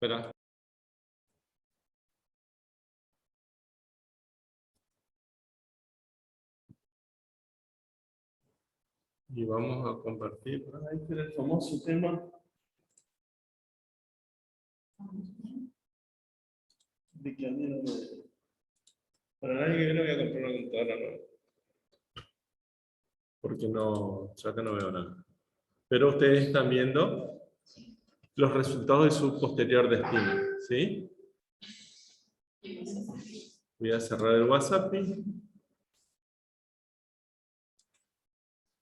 Espera. Y vamos a compartir. Ahí está el famoso tema. De que a mí no me... Para nadie que viene voy a comprar una computadora nueva. Porque no, ya que no veo nada. Pero ustedes están viendo los resultados de su posterior destino, ¿sí? Voy a cerrar el WhatsApp.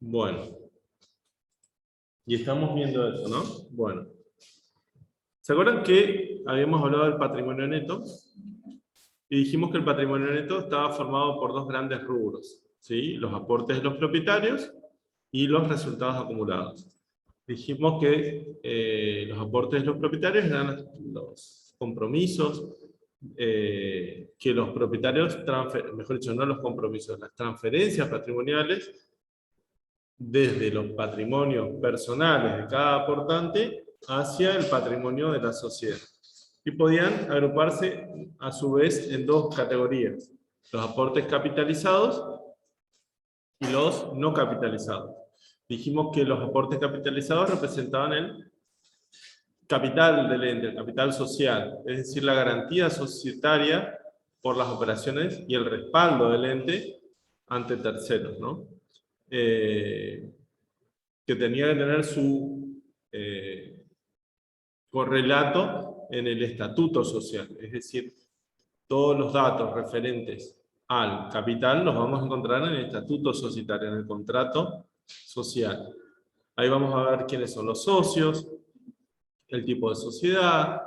Bueno. Y estamos viendo eso, ¿no? Bueno. ¿Se acuerdan que habíamos hablado del patrimonio neto? Y dijimos que el patrimonio neto estaba formado por dos grandes rubros, ¿sí? Los aportes de los propietarios y los resultados acumulados. Dijimos que los aportes de los propietarios eran los compromisos que los propietarios, mejor dicho, no los compromisos, las transferencias patrimoniales desde los patrimonios personales de cada aportante hacia el patrimonio de la sociedad. Y podían agruparse a su vez en dos categorías: los aportes capitalizados y los no capitalizados. Dijimos que los aportes capitalizados representaban el capital del ente, el capital social, es decir, la garantía societaria por las operaciones y el respaldo del ente ante terceros, ¿no? Que tenía que tener su correlato en el estatuto social, es decir, todos los datos referentes al capital los vamos a encontrar en el estatuto societario, en el contrato social. Ahí vamos a ver quiénes son los socios, el tipo de sociedad,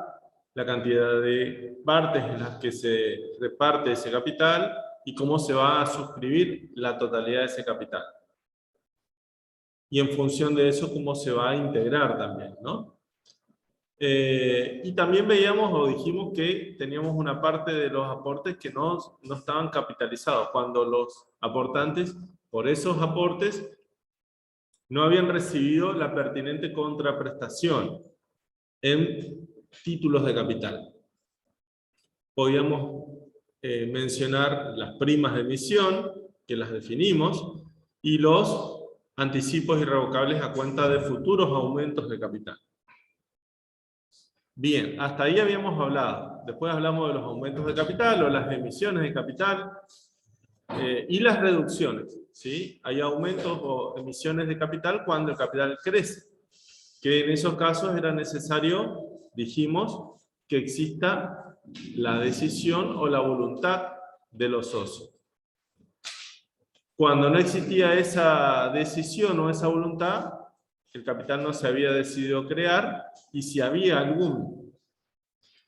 la cantidad de partes en las que se reparte ese capital y cómo se va a suscribir la totalidad de ese capital. Y en función de eso, cómo se va a integrar también, ¿no? Y también veíamos o dijimos que teníamos una parte de los aportes que no estaban capitalizados, cuando los aportantes, por esos aportes, no habían recibido la pertinente contraprestación en títulos de capital. Podíamos mencionar las primas de emisión, que las definimos, y los anticipos irrevocables a cuenta de futuros aumentos de capital. Bien, hasta ahí habíamos hablado. Después hablamos de los aumentos de capital o las emisiones de capital y las reducciones, ¿sí? Hay aumentos o emisiones de capital cuando el capital crece, que en esos casos era necesario, dijimos, que exista la decisión o la voluntad de los socios. Cuando no existía esa decisión o esa voluntad, el capital no se había decidido crear, y si había algún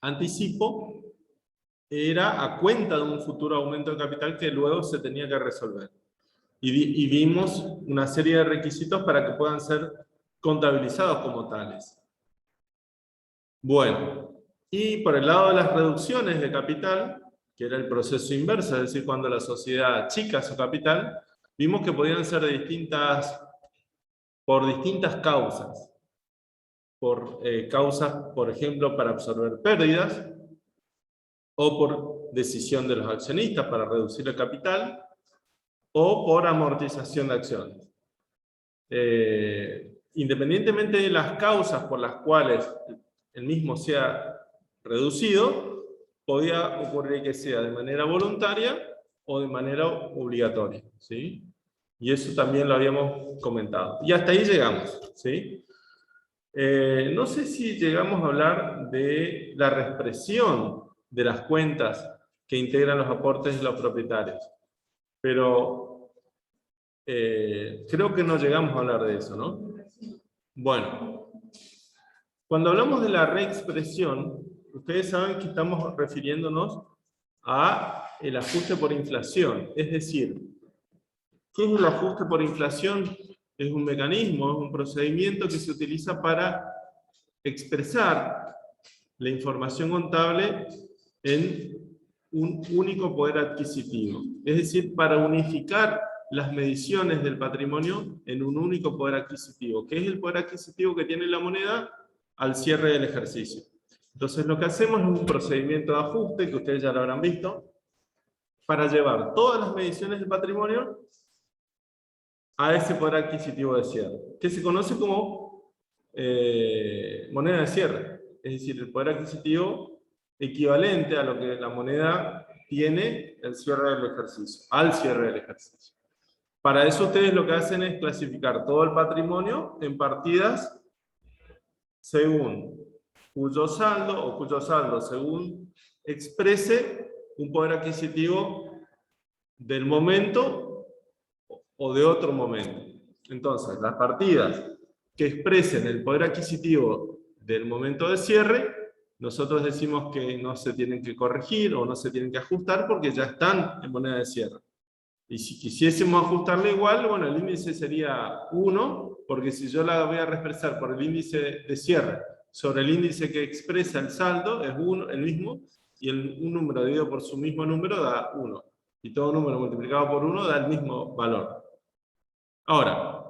anticipo, era a cuenta de un futuro aumento de capital que luego se tenía que resolver. Y vimos una serie de requisitos para que puedan ser contabilizados como tales. Bueno, y por el lado de las reducciones de capital, que era el proceso inverso, es decir, cuando la sociedad achica su capital, vimos que podían ser por distintas causas. Por causas, por ejemplo, para absorber pérdidas, o por decisión de los accionistas para reducir el capital, o por amortización de acciones. Independientemente de las causas por las cuales el mismo sea reducido, podía ocurrir que sea de manera voluntaria o de manera obligatoria, ¿sí? Y eso también lo habíamos comentado. Y hasta ahí llegamos, ¿sí? No sé si llegamos a hablar de la reexpresión de las cuentas que integran los aportes de los propietarios, pero creo que no llegamos a hablar de eso, ¿no? Bueno, cuando hablamos de la reexpresión, ustedes saben que estamos refiriéndonos a el ajuste por inflación, es decir, ¿qué es el ajuste por inflación? Es un mecanismo, es un procedimiento que se utiliza para expresar la información contable en un único poder adquisitivo. Es decir, para unificar las mediciones del patrimonio en un único poder adquisitivo, que es el poder adquisitivo que tiene la moneda al cierre del ejercicio. Entonces lo que hacemos es un procedimiento de ajuste, que ustedes ya lo habrán visto, para llevar todas las mediciones de patrimonio a ese poder adquisitivo de cierre, que se conoce como moneda de cierre, es decir, el poder adquisitivo equivalente a lo que la moneda tiene el cierre del ejercicio, al cierre del ejercicio. Para eso ustedes lo que hacen es clasificar todo el patrimonio en partidas según cuyo saldo según exprese un poder adquisitivo del momento o de otro momento. Entonces, las partidas que expresen el poder adquisitivo del momento de cierre, nosotros decimos que no se tienen que corregir o no se tienen que ajustar porque ya están en moneda de cierre. Y si quisiésemos ajustarle igual, bueno, el índice sería 1, porque si yo la voy a expresar por el índice de cierre sobre el índice que expresa el saldo, es 1, el mismo, y un número dividido por su mismo número da 1. Y todo número multiplicado por 1 da el mismo valor. Ahora,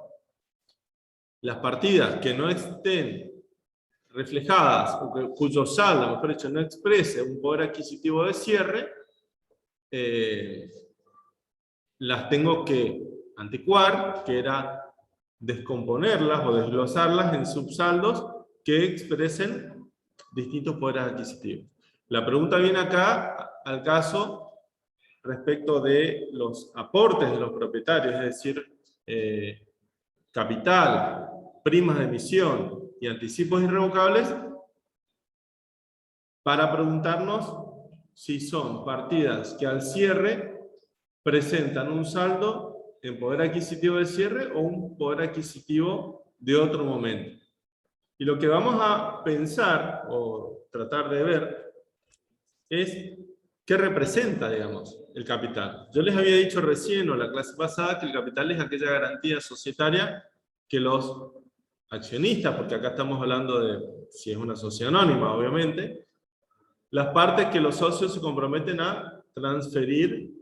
las partidas que no estén reflejadas, o cuyo saldo, mejor dicho, no exprese un poder adquisitivo de cierre, las tengo que anticuar, que era descomponerlas o desglosarlas en subsaldos que expresen distintos poderes adquisitivos. La pregunta viene acá al caso respecto de los aportes de los propietarios, es decir, capital, primas de emisión y anticipos irrevocables, para preguntarnos si son partidas que al cierre presentan un saldo en poder adquisitivo de cierre o un poder adquisitivo de otro momento. Y lo que vamos a pensar o tratar de ver es qué representa, digamos, el capital. Yo les había dicho recién o en la clase pasada que el capital es aquella garantía societaria que los accionistas, porque acá estamos hablando de si es una sociedad anónima, obviamente, las partes que los socios se comprometen a transferir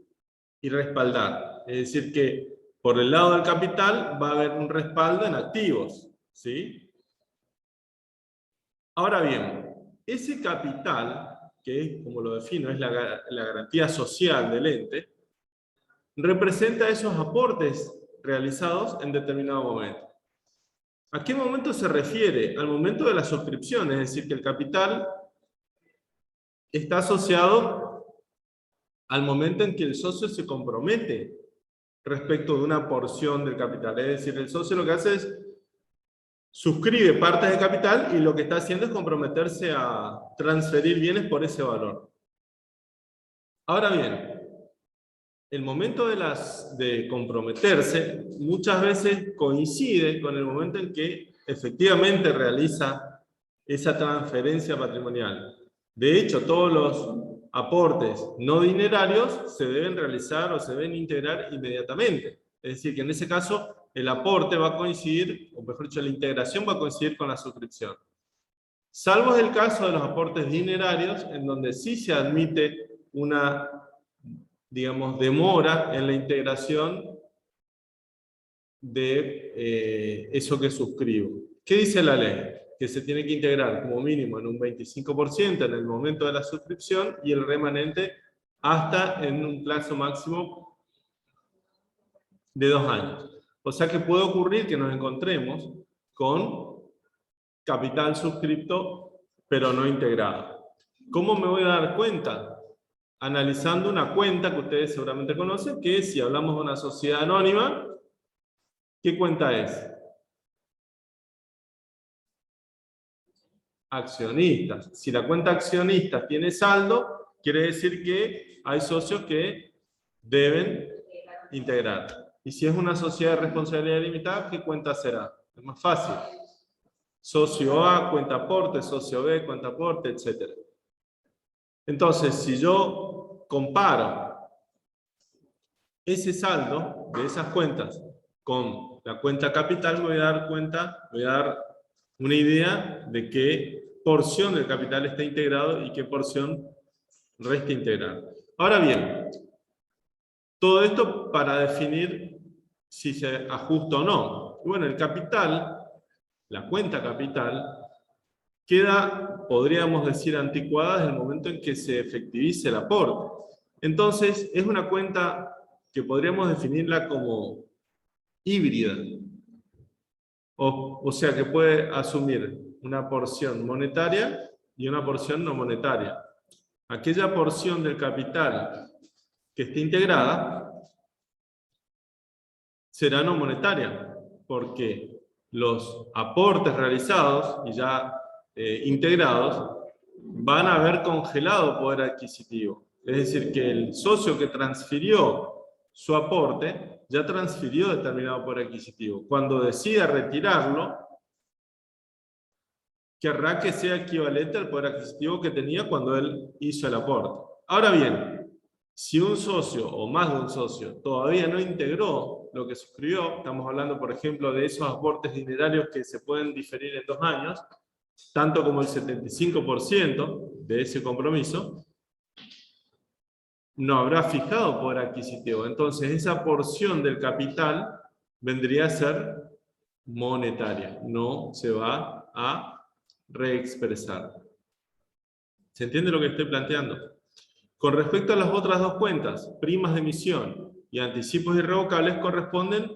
y respaldar. Es decir que por el lado del capital va a haber un respaldo en activos, ¿sí? Ahora bien, ese capital, que es, como lo defino, es la garantía social del ente, representa esos aportes realizados en determinado momento. ¿A qué momento se refiere? Al momento de la suscripción, es decir, que el capital está asociado al momento en que el socio se compromete respecto de una porción del capital. Es decir, el socio lo que hace es suscribe partes de capital y lo que está haciendo es comprometerse a transferir bienes por ese valor. Ahora bien, el momento de comprometerse muchas veces coincide con el momento en que efectivamente realiza esa transferencia patrimonial. De hecho, todos los aportes no dinerarios se deben realizar o se deben integrar inmediatamente. Es decir, que en ese caso el aporte va a coincidir, o mejor dicho, la integración va a coincidir con la suscripción. Salvo el caso de los aportes dinerarios, en donde sí se admite una, digamos, demora en la integración de eso que suscribo. ¿Qué dice la ley? Que se tiene que integrar como mínimo en un 25% en el momento de la suscripción y el remanente hasta en un plazo máximo de 2 años. O sea que puede ocurrir que nos encontremos con capital suscripto pero no integrado. ¿Cómo me voy a dar cuenta? Analizando una cuenta que ustedes seguramente conocen, que si hablamos de una sociedad anónima, ¿qué cuenta es? Accionistas. Si la cuenta accionistas tiene saldo, quiere decir que hay socios que deben integrar. Y si es una sociedad de responsabilidad limitada, ¿qué cuenta será? Es más fácil. Socio A, cuenta aporte, socio B, cuenta aporte, etc. Entonces, si yo comparo ese saldo de esas cuentas con la cuenta capital, me voy a dar una idea de qué porción del capital está integrado y qué porción resta integrada. Ahora bien, todo esto para definir si se ajusta o no. Y bueno, el capital, la cuenta capital, queda, podríamos decir, anticuada desde el momento en que se efectivice el aporte. Entonces, es una cuenta que podríamos definirla como híbrida. O sea, que puede asumir una porción monetaria y una porción no monetaria. Aquella porción del capital que esté integrada será no monetaria, porque los aportes realizados y ya integrados van a haber congelado poder adquisitivo. Es decir, que el socio que transfirió su aporte ya transfirió determinado poder adquisitivo. Cuando decida retirarlo, querrá que sea equivalente al poder adquisitivo que tenía cuando él hizo el aporte. Ahora bien, si un socio o más de un socio todavía no integró lo que suscribió, estamos hablando, por ejemplo, de esos aportes dinerarios que se pueden diferir en 2 años, tanto como el 75% de ese compromiso, no habrá fijado poder adquisitivo. Entonces, esa porción del capital vendría a ser monetaria, no se va a reexpresar. ¿Se entiende lo que estoy planteando? Con respecto a las otras dos cuentas, primas de emisión y anticipos irrevocables, corresponden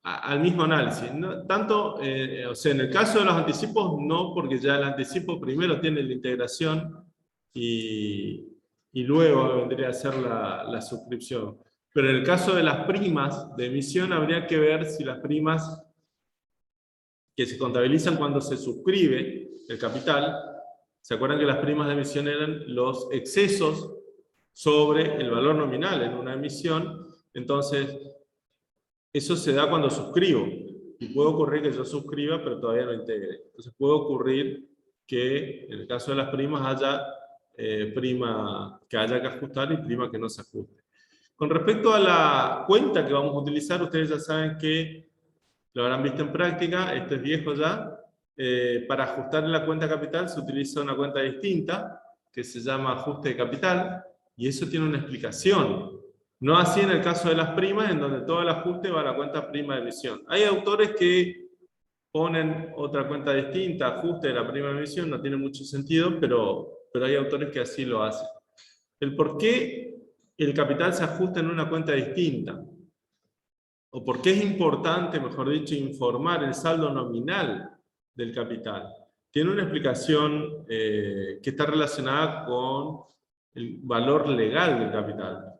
al mismo análisis. No, tanto, o sea, en el caso de los anticipos, no, porque ya el anticipo primero tiene la integración y luego vendría a ser la suscripción. Pero en el caso de las primas de emisión, habría que ver si las primas que se contabilizan cuando se suscribe el capital, ¿se acuerdan que las primas de emisión eran los excesos sobre el valor nominal en una emisión? Entonces, eso se da cuando suscribo. Y puede ocurrir que yo suscriba, pero todavía no integre. Entonces puede ocurrir que en el caso de las primas haya prima que haya que ajustar y prima que no se ajuste. Con respecto a la cuenta que vamos a utilizar, ustedes ya saben que lo habrán visto en práctica, esto es viejo ya. Para ajustar la cuenta capital se utiliza una cuenta distinta que se llama ajuste de capital y eso tiene una explicación. No así en el caso de las primas, en donde todo el ajuste va a la cuenta prima de emisión. Hay autores que ponen otra cuenta distinta, ajuste de la prima de emisión, no tiene mucho sentido, pero hay autores que así lo hacen. El por qué el capital se ajusta en una cuenta distinta, o por qué es importante, mejor dicho, informar el saldo nominal del capital, tiene una explicación que está relacionada con el valor legal del capital.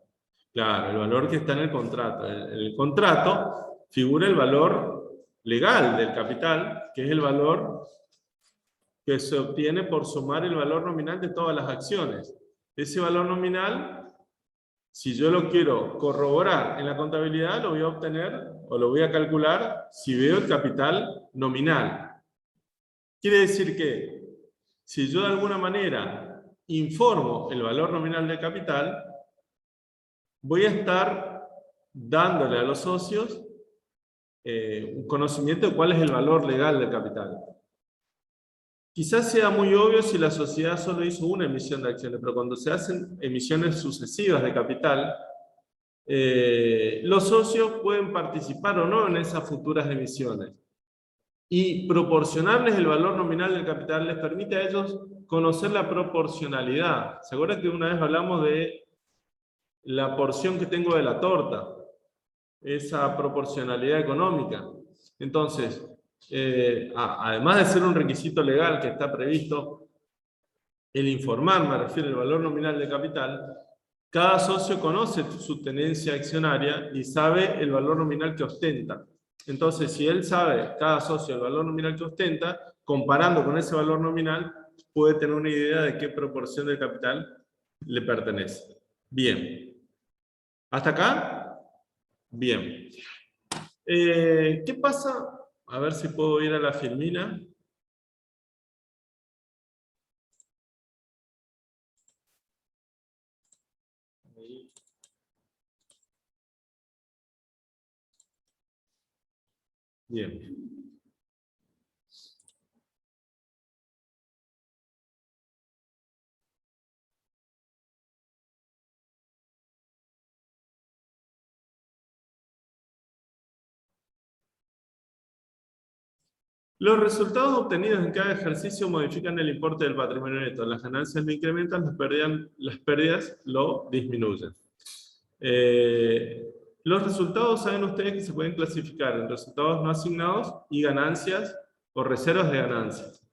Claro, el valor que está en el contrato. En el contrato figura el valor legal del capital, que es el valor que se obtiene por sumar el valor nominal de todas las acciones. Ese valor nominal, si yo lo quiero corroborar en la contabilidad, lo voy a obtener o lo voy a calcular si veo el capital nominal. Quiere decir que si yo de alguna manera informo el valor nominal del capital, voy a estar dándole a los socios un conocimiento de cuál es el valor legal del capital. Quizás sea muy obvio si la sociedad solo hizo una emisión de acciones, pero cuando se hacen emisiones sucesivas de capital, los socios pueden participar o no en esas futuras emisiones. Y proporcionarles el valor nominal del capital les permite a ellos conocer la proporcionalidad. ¿Se acuerdan que una vez hablamos de la porción que tengo de la torta? Esa proporcionalidad económica. Entonces, además de ser un requisito legal que está previsto, el informar, me refiero al valor nominal de capital, cada socio conoce su tenencia accionaria y sabe el valor nominal que ostenta. Entonces, si él sabe, cada socio, el valor nominal que ostenta, comparando con ese valor nominal, puede tener una idea de qué proporción del capital le pertenece. Bien. ¿Hasta acá? Bien. ¿Qué pasa? A ver si puedo ir a la filmina. Bien. Los resultados obtenidos en cada ejercicio modifican el importe del patrimonio neto. Las ganancias lo incrementan, las pérdidas lo disminuyen. Los resultados, saben ustedes que se pueden clasificar en resultados no asignados y ganancias o reservas de ganancias.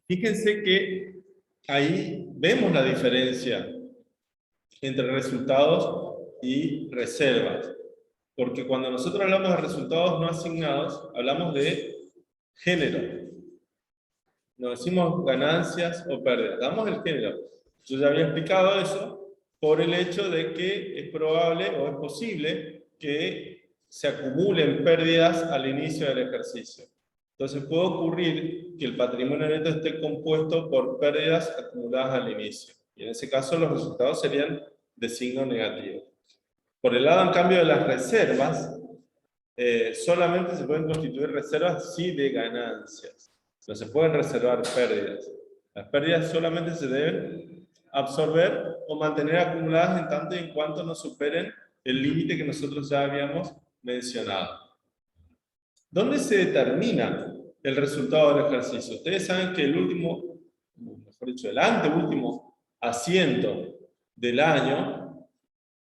Fíjense que ahí vemos la diferencia entre resultados y reservas. Porque cuando nosotros hablamos de resultados no asignados, hablamos de género. No decimos ganancias o pérdidas, damos el género. Yo ya había explicado eso por el hecho de que es probable o es posible que se acumulen pérdidas al inicio del ejercicio. Entonces puede ocurrir que el patrimonio neto esté compuesto por pérdidas acumuladas al inicio. Y en ese caso los resultados serían de signo negativo. Por el lado, en cambio, de las reservas, solamente se pueden constituir reservas sí de ganancias. No se pueden reservar pérdidas. Las pérdidas solamente se deben absorber o mantener acumuladas en tanto y en cuanto no superen el límite que nosotros ya habíamos mencionado. ¿Dónde se determina el resultado del ejercicio? Ustedes saben que el último, mejor dicho, el anteúltimo asiento del año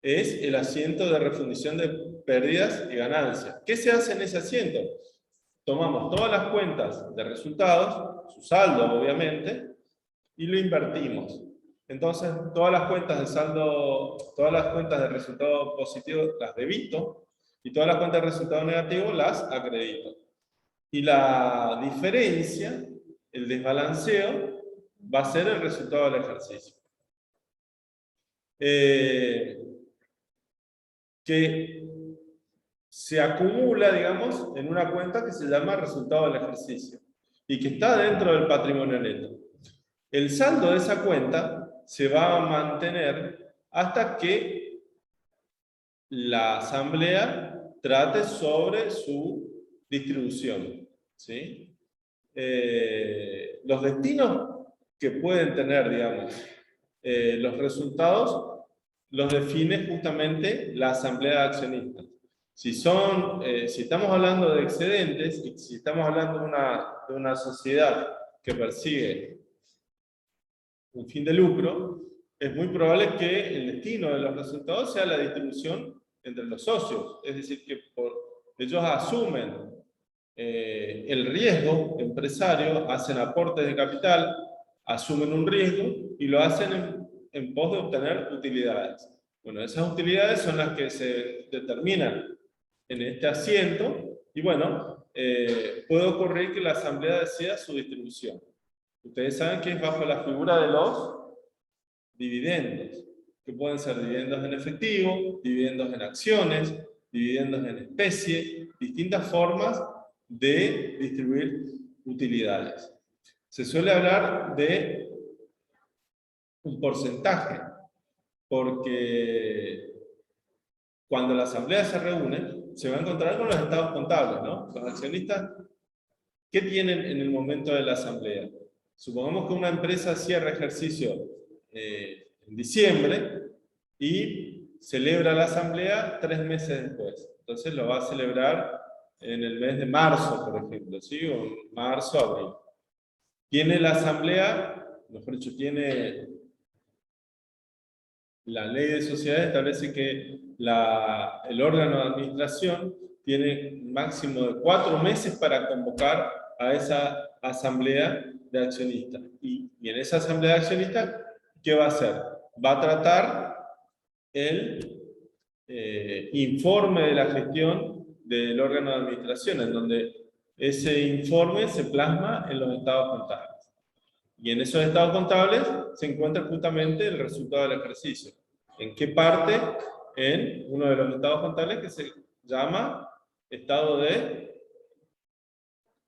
es el asiento de refundición de pérdidas y ganancias. ¿Qué se hace en ese asiento? Tomamos todas las cuentas de resultados, su saldo obviamente, y lo invertimos. Entonces, todas las cuentas de saldo, todas las cuentas de resultado positivo las debito, y todas las cuentas de resultado negativo las acredito. Y la diferencia, el desbalanceo, va a ser el resultado del ejercicio. Que se acumula, digamos, en una cuenta que se llama resultado del ejercicio y que está dentro del patrimonio neto. El saldo de esa cuenta se va a mantener hasta que la asamblea trate sobre su distribución, ¿sí? Los destinos que pueden tener, digamos, los resultados los define justamente la asamblea de accionistas. Si estamos hablando de excedentes, y si estamos hablando de una sociedad que persigue un fin de lucro, es muy probable que el destino de los resultados sea la distribución entre los socios. Es decir, que ellos asumen el riesgo empresario, hacen aportes de capital, asumen un riesgo y lo hacen en pos de obtener utilidades. Bueno, esas utilidades son las que se determinan en este asiento y bueno, puede ocurrir que la asamblea decida su distribución. Ustedes saben que es bajo la figura de los dividendos, que pueden ser dividendos en efectivo, dividendos en acciones, dividendos en especie, distintas formas de distribuir utilidades. Se suele hablar de un porcentaje, porque cuando la asamblea se reúne, se va a encontrar con los estados contables, ¿no? Los accionistas, ¿qué tienen en el momento de la asamblea? Supongamos que una empresa cierra ejercicio en diciembre y celebra la asamblea 3 meses después. Entonces lo va a celebrar en el mes de marzo, por ejemplo, ¿sí? O en marzo, abril. Tiene la asamblea, mejor dicho, tiene la ley de sociedades establece que el órgano de administración tiene un máximo de 4 meses para convocar a esa asamblea de accionistas. Y en esa asamblea de accionistas, ¿qué va a hacer? Va a tratar el informe de la gestión del órgano de administración, en donde ese informe se plasma en los estados contables. Y en esos estados contables se encuentra justamente el resultado del ejercicio. ¿En qué parte? En uno de los estados contables que se llama estado de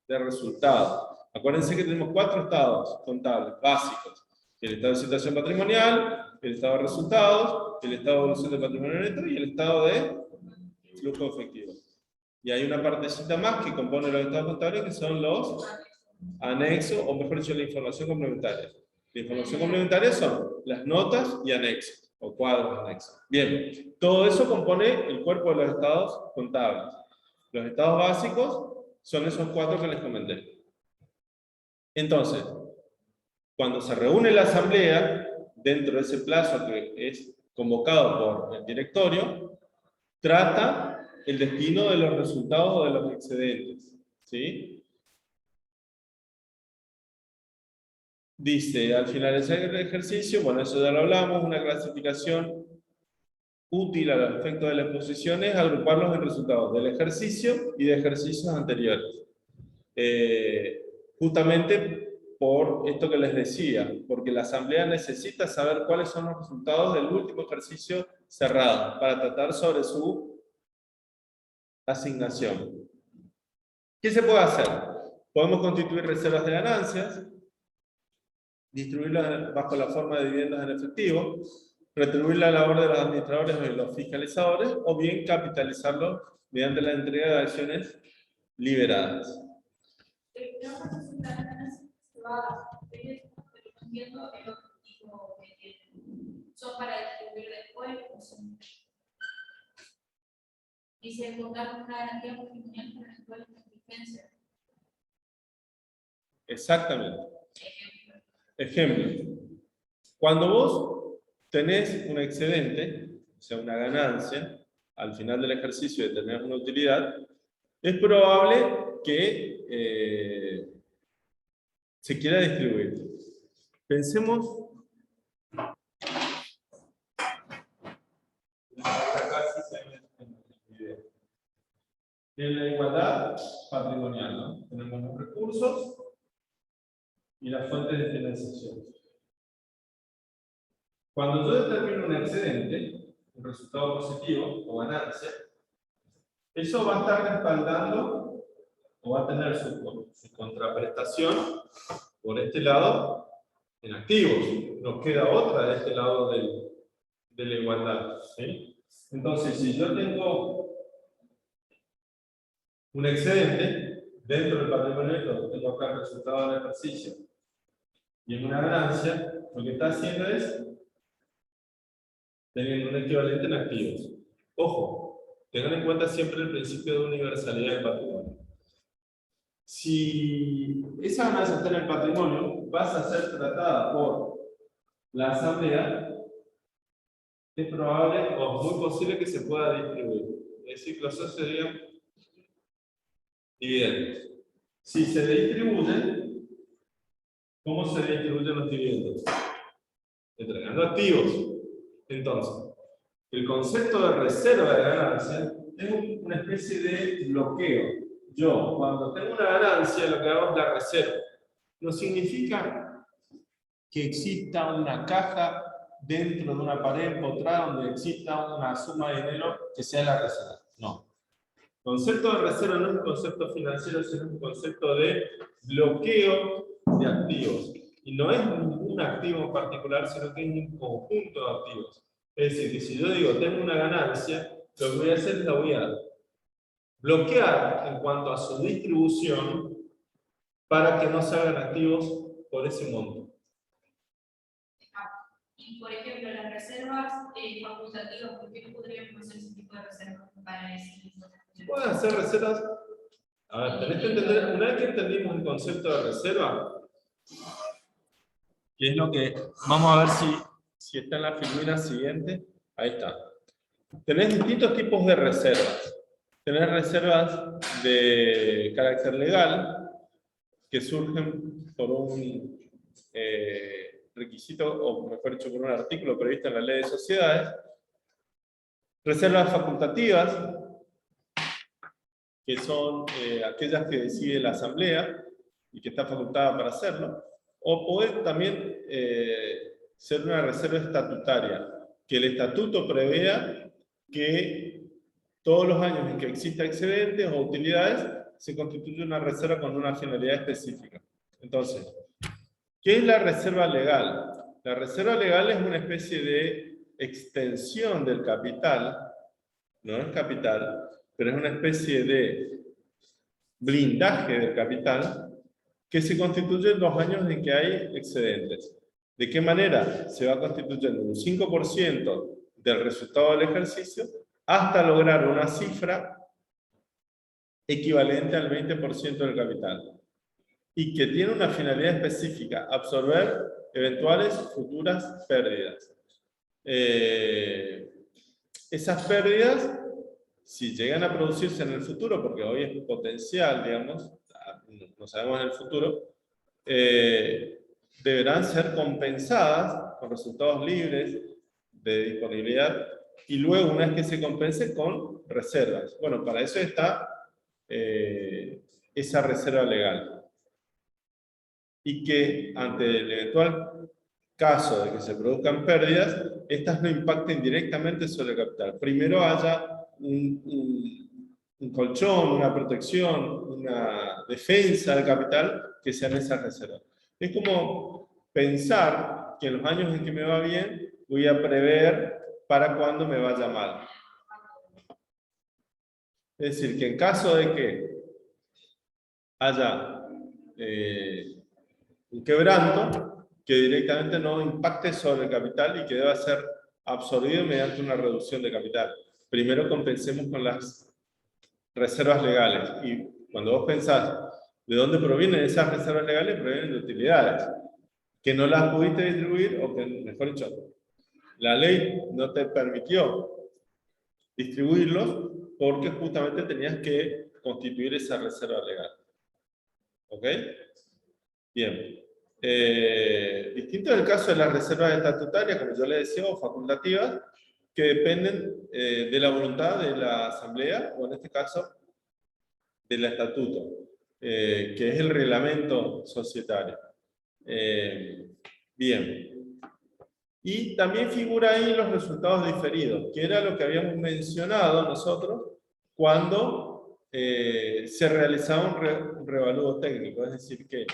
resultado. Acuérdense que tenemos 4 estados contables básicos. El estado de situación patrimonial, el estado de resultados, el estado de evolución del patrimonio neto y el estado de flujo efectivo. Y hay una partecita más que compone los estados contables que son los anexos, o mejor dicho, la información complementaria. La información complementaria son las notas y anexos, o cuadros anexos. Bien, todo eso compone el cuerpo de los estados contables. Los estados básicos son esos 4 que les comenté. Entonces, cuando se reúne la asamblea, dentro de ese plazo que es convocado por el directorio, trata el destino de los resultados o de los excedentes. ¿Sí? Dice, al finalizar el ejercicio, bueno, eso ya lo hablamos, una clasificación útil a los efectos de la exposición es agruparlos en resultados del ejercicio y de ejercicios anteriores. Justamente por esto que les decía, porque la asamblea necesita saber cuáles son los resultados del último ejercicio cerrado para tratar sobre su asignación. ¿Qué se puede hacer? Podemos constituir reservas de ganancias, distribuirlas bajo la forma de dividendos en efectivo, retribuir la labor de los administradores y los fiscalizadores, o bien capitalizarlo mediante la entrega de acciones liberadas. ¿Son para distribuir después? Dice contar con una garantía patrimonial para eventuales contingencias. Exactamente. Ejemplo. Cuando vos tenés un excedente, o sea, una ganancia, al final del ejercicio de tener una utilidad, es probable que se quiera distribuir. Pensemos. En la igualdad patrimonial, ¿no? Tenemos los recursos y las fuentes de financiación. Cuando yo determino un excedente, un resultado positivo o ganancia, eso va a estar respaldando o va a tener su contraprestación por este lado en activos. Nos queda otra de este lado de la igualdad. ¿Sí? Entonces, si yo tengo un excedente dentro del patrimonio neto, tengo acá el resultado del ejercicio y en una ganancia, lo que está haciendo es teniendo un equivalente en activos. Ojo, tengan en cuenta siempre el principio de universalidad del patrimonio. Si esa ganancia está en el patrimonio, vas a ser tratada por la asamblea, es probable o muy posible que se pueda distribuir. Es decir, que los socios serían dividendos. Si se distribuyen, ¿cómo se distribuyen los dividendos? Entregando activos. Entonces, el concepto de reserva de ganancia es una especie de bloqueo. Yo, cuando tengo una ganancia, lo que hago es la reserva. No significa que exista una caja dentro de una pared empotrada donde exista una suma de dinero que sea la reserva. No. El concepto de reserva no es un concepto financiero, sino un concepto de bloqueo de activos. Y no es ningún activo en particular, sino que es un conjunto de activos. Es decir, que si yo digo, tengo una ganancia, lo que voy a hacer es la voy a bloquear en cuanto a su distribución para que no se hagan activos por ese monto. Y, por ejemplo, las reservas facultativas, ¿por qué no podríamos hacer ese tipo de reservas para decir? Pueden hacer reservas. A ver, tenés que entender, una vez que entendimos el concepto de reserva, que es lo que vamos a ver si está en la filmina siguiente. Ahí está. Tenés distintos tipos de reservas. Tenés reservas de carácter legal, que surgen por un requisito, o mejor dicho, por un artículo previsto en la ley de sociedades. Reservas facultativas, que son aquellas que decide la asamblea y que está facultada para hacerlo. O puede también ser una reserva estatutaria, que el estatuto prevea que todos los años en que exista excedentes o utilidades, se constituye una reserva con una finalidad específica. Entonces, ¿qué es la reserva legal? La reserva legal es una especie de extensión del capital, no es capital, pero es una especie de blindaje del capital que se constituye en los años en que hay excedentes. ¿De qué manera? Se va constituyendo un 5% del resultado del ejercicio hasta lograr una cifra equivalente al 20% del capital y que tiene una finalidad específica, absorber eventuales futuras pérdidas. Esas pérdidas, si llegan a producirse en el futuro, porque hoy es potencial, digamos, no sabemos en el futuro, deberán ser compensadas con resultados libres de disponibilidad y luego, una vez que se compense, con reservas. Bueno, para eso está esa reserva legal. Y que ante el eventual caso de que se produzcan pérdidas, estas no impacten directamente sobre el capital. Primero haya un colchón, una protección, una defensa del capital que sean esas reservas. Es como pensar que en los años en que me va bien, voy a prever para cuando me vaya mal. Es decir, que en caso de que haya un quebranto, que directamente no impacte sobre el capital y que deba ser absorbido mediante una reducción de capital. Primero compensemos con las reservas legales. Y cuando vos pensás de dónde provienen esas reservas legales, provienen de utilidades, que no las pudiste distribuir, o que, mejor dicho, la ley no te permitió distribuirlos porque justamente tenías que constituir esa reserva legal. ¿Ok? Bien. Distinto es el caso de las reservas estatutarias, como yo les decía, o facultativas, que dependen de la voluntad de la asamblea, o en este caso, del estatuto, que es el reglamento societario. Bien. Y también figura ahí los resultados diferidos, que era lo que habíamos mencionado nosotros cuando se realizaba un revalúo técnico, es decir, que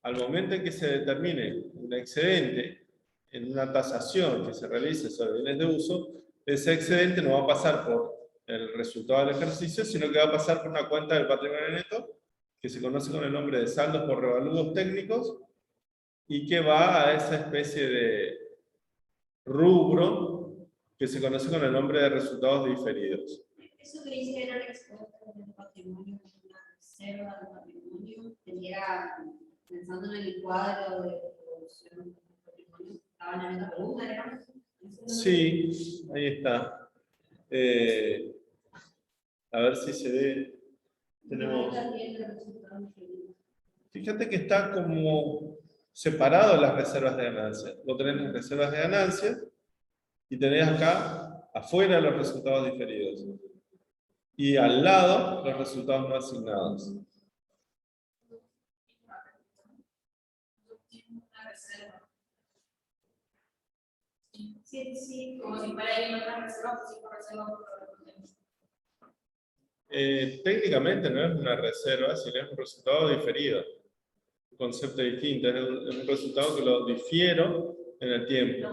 al momento en que se determine un excedente en una tasación que se realice sobre bienes de uso, ese excedente no va a pasar por el resultado del ejercicio, sino que va a pasar por una cuenta del patrimonio neto, que se conoce con el nombre de saldos por revalúos técnicos, y que va a esa especie de rubro que se conoce con el nombre de resultados diferidos. Eso que dice era el excedente del patrimonio, una reserva del patrimonio, tenía, pensando en el cuadro de producción del patrimonio, estaba en esta pregunta, ¿era? Sí, ahí está. A ver si se ve. Tenemos. Fíjate que está como separado las reservas de ganancias. Vos tenés las reservas de ganancias y tenés acá afuera los resultados diferidos. Y al lado los resultados no asignados. Sí, como si fuera ahí otra reserva, pues sí, por reserva por técnicamente no es una reserva, sino es un resultado diferido. Un concepto distinto, es un resultado que lo difiero en el tiempo.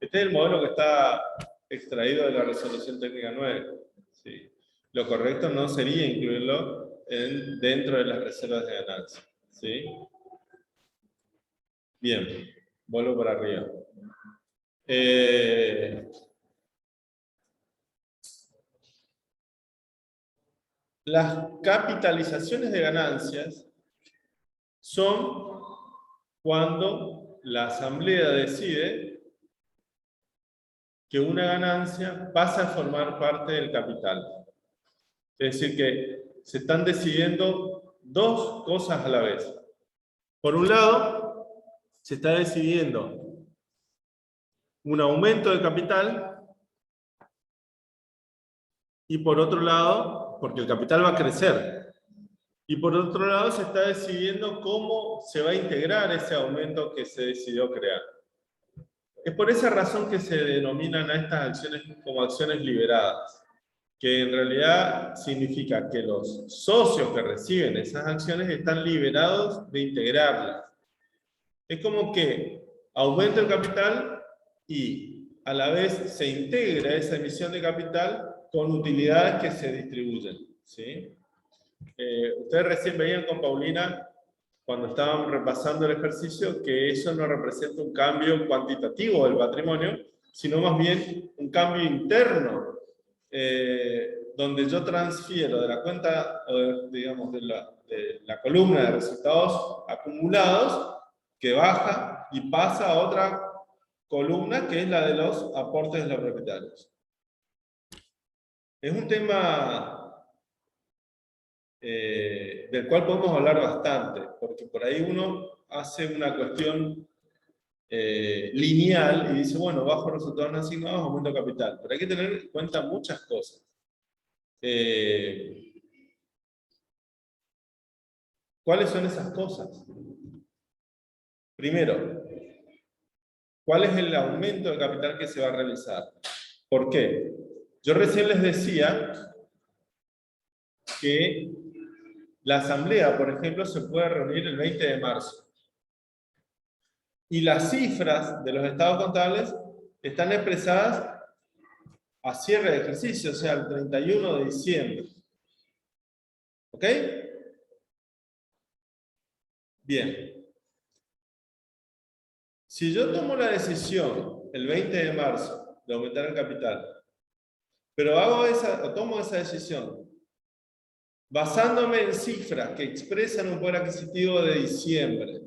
Este es el modelo que está extraído de la resolución técnica 9. ¿Sí? Lo correcto no sería incluirlo dentro de las reservas de ganancia. ¿Sí? Bien, vuelvo para arriba. Las capitalizaciones de ganancias son cuando la asamblea decide que una ganancia pasa a formar parte del capital. Es decir, que se están decidiendo dos cosas a la vez. Por un lado, se está decidiendo un aumento de capital y por otro lado, porque el capital va a crecer, y por otro lado se está decidiendo cómo se va a integrar ese aumento que se decidió crear. Es por esa razón que se denominan a estas acciones como acciones liberadas, que en realidad significa que los socios que reciben esas acciones están liberados de integrarlas. Es como que aumenta el capital y a la vez se integra esa emisión de capital con utilidades que se distribuyen. ¿Sí? Ustedes recién veían con Paulina, cuando estaban repasando el ejercicio, que eso no representa un cambio cuantitativo del patrimonio, sino más bien un cambio interno donde yo transfiero de la cuenta, digamos, de la columna de resultados acumulados, que baja y pasa a otra columna que es la de los aportes de los propietarios. Es un tema del cual podemos hablar bastante, porque por ahí uno hace una cuestión lineal y dice, bueno, bajo resultados no asignados, aumento capital. Pero hay que tener en cuenta muchas cosas. ¿Cuáles son esas cosas? Primero, ¿cuál es el aumento de capital que se va a realizar? ¿Por qué? Yo recién les decía que la asamblea, por ejemplo, se puede reunir el 20 de marzo. Y las cifras de los estados contables están expresadas a cierre de ejercicio, o sea, el 31 de diciembre. ¿Ok? Bien. Si yo tomo la decisión el 20 de marzo de aumentar el capital, pero tomo esa decisión basándome en cifras que expresan un poder adquisitivo de diciembre,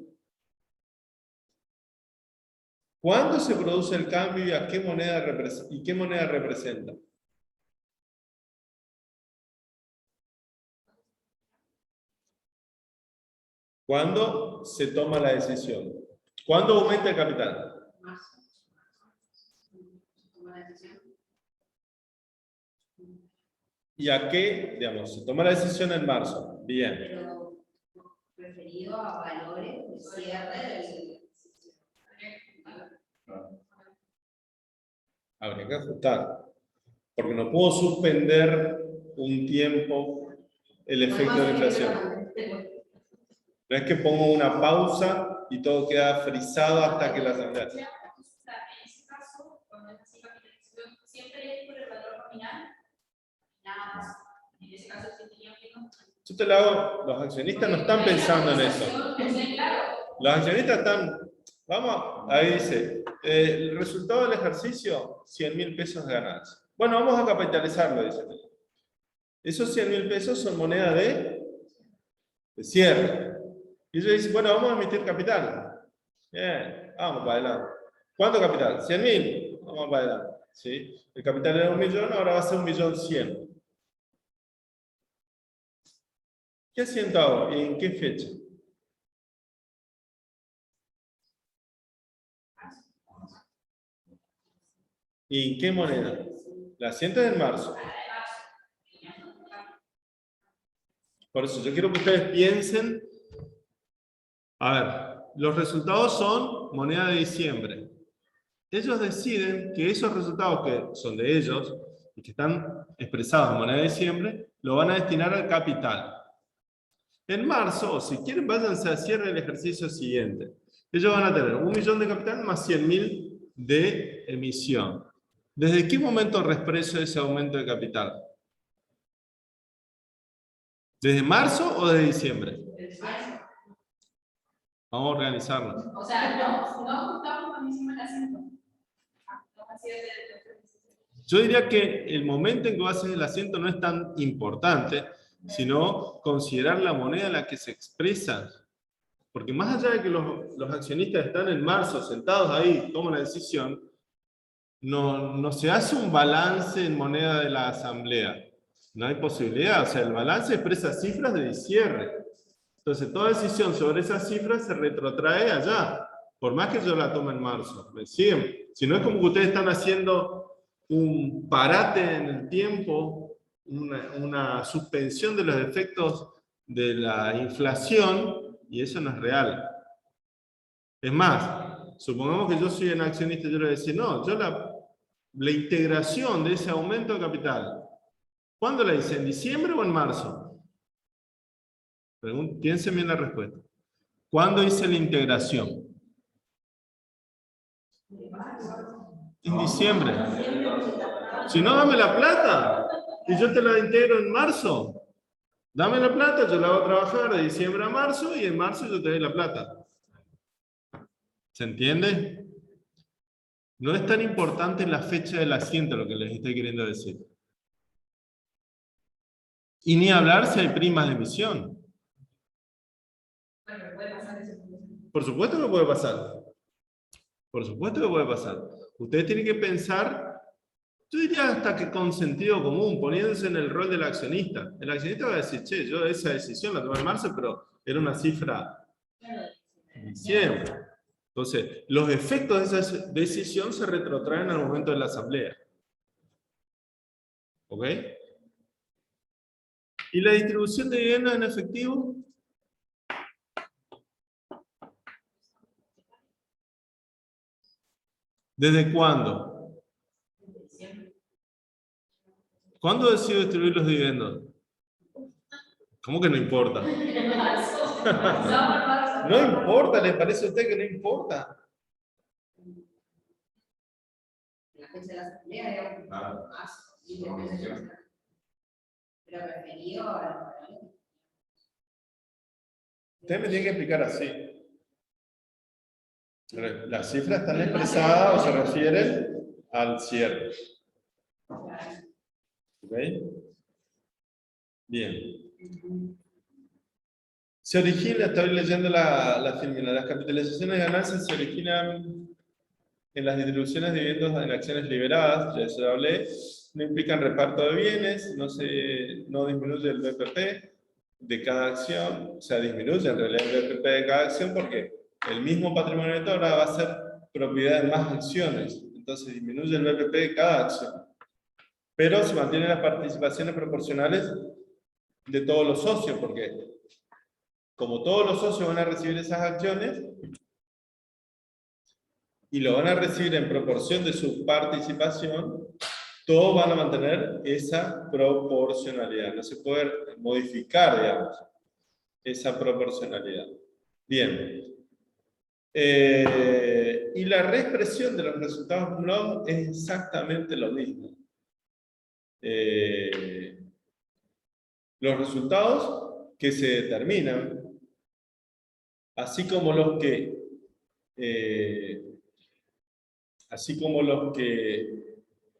¿cuándo se produce el cambio y a qué moneda representa? ¿Cuándo se toma la decisión? ¿Cuándo aumenta el capital? ¿Y a qué? Digamos, se toma la decisión en marzo. Bien. Pero referido a valores de cierre del... Habría que ajustar. Porque no puedo suspender un tiempo el efecto de la inflación. No es que pongo una pausa y todo queda frisado hasta que la asamblea. En ese caso, cuando es así capitalización, siempre es por el valor nominal, nada más. En ese caso, se tenía que no. Yo te lo hago, los accionistas no están pensando en eso. Los accionistas están, vamos, ahí dice, el resultado del ejercicio, 100.000 pesos de ganancia. Bueno, vamos a capitalizarlo, dice. Esos 100.000 pesos son moneda de cierre. Y ellos dicen, bueno, vamos a emitir capital. Bien, vamos para adelante. ¿Cuánto capital? 100.000. Vamos para adelante. ¿Sí? El capital era 1.000.000, ahora va a ser 1.100.000. ¿Qué asiento hago? ¿Y en qué fecha? ¿Y en qué moneda? La asiento es en marzo. Por eso yo quiero que ustedes piensen. A ver, los resultados son moneda de diciembre. Ellos deciden que esos resultados que son de ellos y que están expresados en moneda de diciembre, lo van a destinar al capital. En marzo, o si quieren, váyanse al cierre del ejercicio siguiente. Ellos van a tener 1.000.000 de capital más 100.000 de emisión. ¿Desde qué momento expreso ese aumento de capital? ¿Desde marzo o desde diciembre? Vamos a organizarlo. O sea, no juntamos con encima el asiento. Yo diría que el momento en que haces el asiento no es tan importante, sino considerar la moneda en la que se expresa. Porque más allá de que los accionistas están en marzo sentados ahí, toman la decisión, no se hace un balance en moneda de la asamblea. No hay posibilidad. O sea, el balance expresa cifras de cierre. Entonces, toda decisión sobre esas cifras se retrotrae allá. Por más que yo la tome en marzo. ¿Me siguen? Si no es como que ustedes están haciendo un parate en el tiempo, una suspensión de los efectos de la inflación, y eso no es real. Es más, supongamos que yo soy un accionista y yo le voy a decir, no, yo la integración de ese aumento de capital, ¿cuándo la hice? ¿En diciembre o en marzo? Piensen bien la respuesta. ¿Cuándo hice la integración? En diciembre. Si no, dame la plata. Y yo te la integro en marzo. Dame la plata, yo la hago trabajar de diciembre a marzo y en marzo yo te doy la plata. ¿Se entiende? No es tan importante la fecha del asiento lo que les estoy queriendo decir. Y ni hablar si hay primas de emisión. Bueno, puede pasar eso. Por supuesto que puede pasar. Por supuesto que puede pasar. Ustedes tienen que pensar, yo diría hasta que con sentido común, poniéndose en el rol del accionista. El accionista va a decir, che, yo esa decisión la tomé en marzo, pero era una cifra en diciembre. Entonces, los efectos de esa decisión se retrotraen al momento de la asamblea. ¿Ok? ¿Y la distribución de dividendos en efectivo? ¿Desde cuándo? ¿Cuándo decido distribuir los dividendos? ¿Cómo que no importa? No importa, ¿le parece a usted que no importa? La fecha de la asamblea, digamos, más, y depende de la- pero referido a Usted me tiene que explicar así. Las cifras están expresadas o se refieren al cierre. ¿Ok? Bien. Se origina, estoy leyendo la fórmula, las capitalizaciones de ganancias se originan en las distribuciones de dividendos en acciones liberadas, ya se lo hablé, no implican reparto de bienes, no disminuye el BPP de cada acción, o sea, disminuye en realidad el BPP de cada acción porque el mismo patrimonio neto ahora va a ser propiedad de más acciones, entonces disminuye el BPP de cada acción. Pero se mantienen las participaciones proporcionales de todos los socios, porque como todos los socios van a recibir esas acciones, y lo van a recibir en proporción de su participación, todos van a mantener esa proporcionalidad. No se puede modificar, digamos, esa proporcionalidad. Bien. Y la reexpresión de los resultados acumulados es exactamente lo mismo. Los resultados que se determinan, así como los que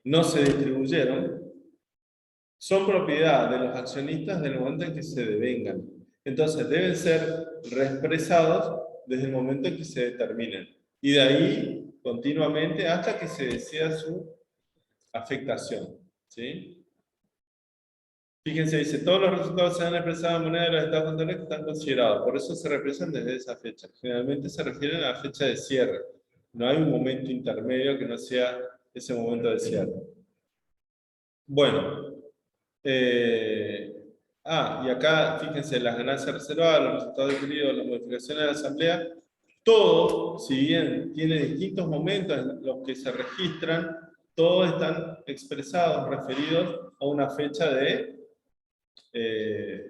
no se distribuyeron, son propiedad de los accionistas del momento en que se devengan. Entonces deben ser reexpresados desde el momento en que se determinen. Y de ahí continuamente hasta que se decida su afectación. ¿Sí? Fíjense, dice, todos los resultados se han expresado en moneda de los estados contables que están considerados. Por eso se representan desde esa fecha. Generalmente se refieren a la fecha de cierre. No hay un momento intermedio que no sea ese momento de cierre. Bueno. Y acá, fíjense, las ganancias reservadas, los resultados adquiridos, las modificaciones de la asamblea, todo, si bien tiene distintos momentos en los que se registran, todos están expresados, referidos a una fecha de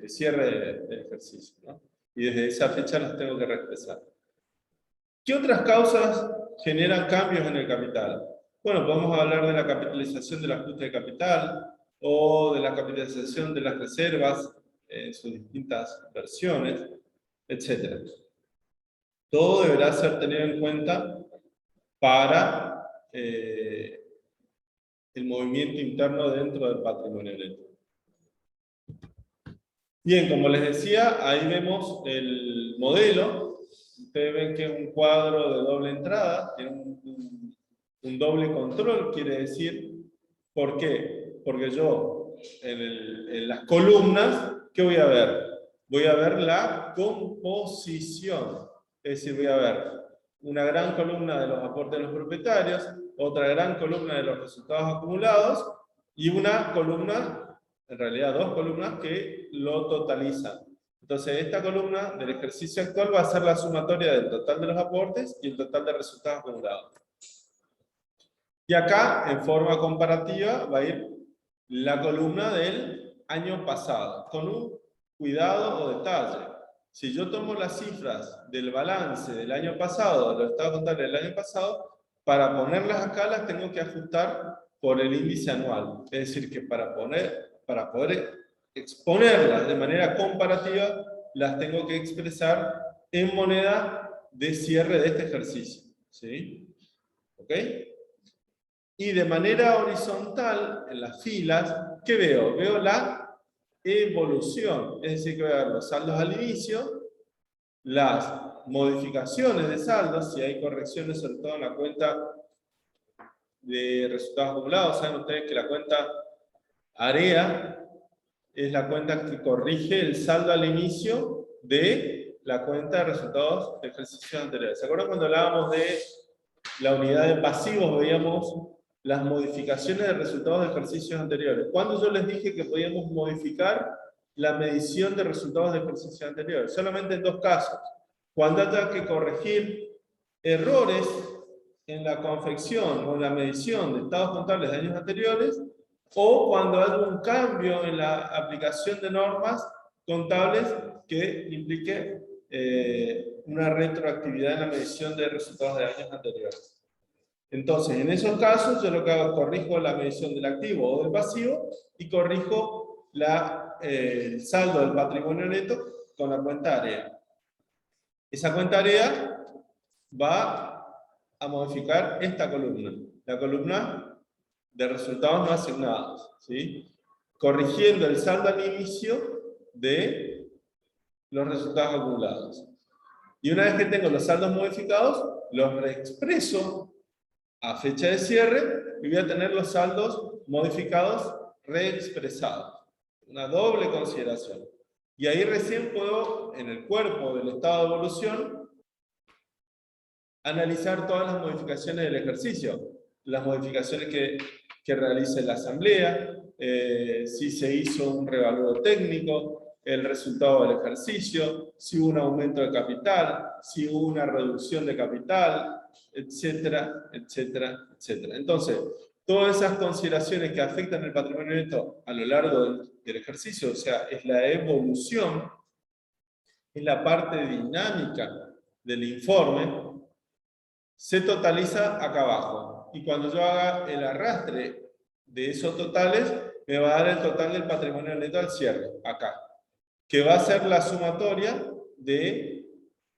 cierre del ejercicio, ¿no? Y desde esa fecha los tengo que reexpresar. ¿Qué otras causas generan cambios en el capital? Bueno, podemos hablar de la capitalización del ajuste de capital o de la capitalización de las reservas en sus distintas versiones, etc. Todo deberá ser tenido en cuenta para el movimiento interno dentro del patrimonio neto. Bien, como les decía, ahí vemos el modelo. Ustedes ven que es un cuadro de doble entrada, tiene un doble control, quiere decir, ¿por qué? Porque yo, en las columnas, ¿qué voy a ver? Voy a ver la composición, es decir, voy a ver una gran columna de los aportes de los propietarios, otra gran columna de los resultados acumulados, y una columna, en realidad dos columnas, que lo totalizan. Entonces, esta columna del ejercicio actual va a ser la sumatoria del total de los aportes y el total de resultados acumulados. Y acá, en forma comparativa, va a ir la columna del año pasado, con un cuidado o detalle. Si yo tomo las cifras del balance del año pasado, de los estados contables del año pasado, para ponerlas acá las tengo que ajustar por el índice anual. Es decir, que para poder exponerlas de manera comparativa, las tengo que expresar en moneda de cierre de este ejercicio. ¿Sí? ¿Ok? Y de manera horizontal, en las filas, ¿qué veo? Veo la evolución, es decir, que voy a ver los saldos al inicio, las modificaciones de saldos, si hay correcciones, sobre todo en la cuenta de resultados acumulados. Saben ustedes que la cuenta AREA es la cuenta que corrige el saldo al inicio de la cuenta de resultados de ejercicios anteriores. ¿Se acuerdan cuando hablábamos de la unidad de pasivos? Veíamos las modificaciones de resultados de ejercicios anteriores. ¿Cuándo yo les dije que podíamos modificar la medición de resultados de ejercicios anteriores? Solamente en dos casos. Cuando haya que corregir errores en la confección o en la medición de estados contables de años anteriores, o cuando haya un cambio en la aplicación de normas contables que implique una retroactividad en la medición de resultados de años anteriores. Entonces, en esos casos, yo lo que hago es corrijo la medición del activo o del pasivo y corrijo el saldo del patrimonio neto con la cuenta AREA. Esa cuenta AREA va a modificar esta columna, la columna de resultados no asignados, ¿sí? Corrigiendo el saldo al inicio de los resultados acumulados. Y una vez que tengo los saldos modificados, los reexpreso a fecha de cierre y voy a tener los saldos modificados reexpresados. Una doble consideración. Y ahí recién puedo, en el cuerpo del estado de evolución, analizar todas las modificaciones del ejercicio. Las modificaciones que realice la asamblea, si se hizo un revalúo técnico, el resultado del ejercicio, si hubo un aumento de capital, si hubo una reducción de capital, etcétera, etcétera, etcétera. Entonces, todas esas consideraciones que afectan el patrimonio neto a lo largo del ejercicio, o sea, es la evolución, es la parte dinámica del informe, se totaliza acá abajo. Y cuando yo haga el arrastre de esos totales, me va a dar el total del patrimonio neto al cierre, acá. Que va a ser la sumatoria de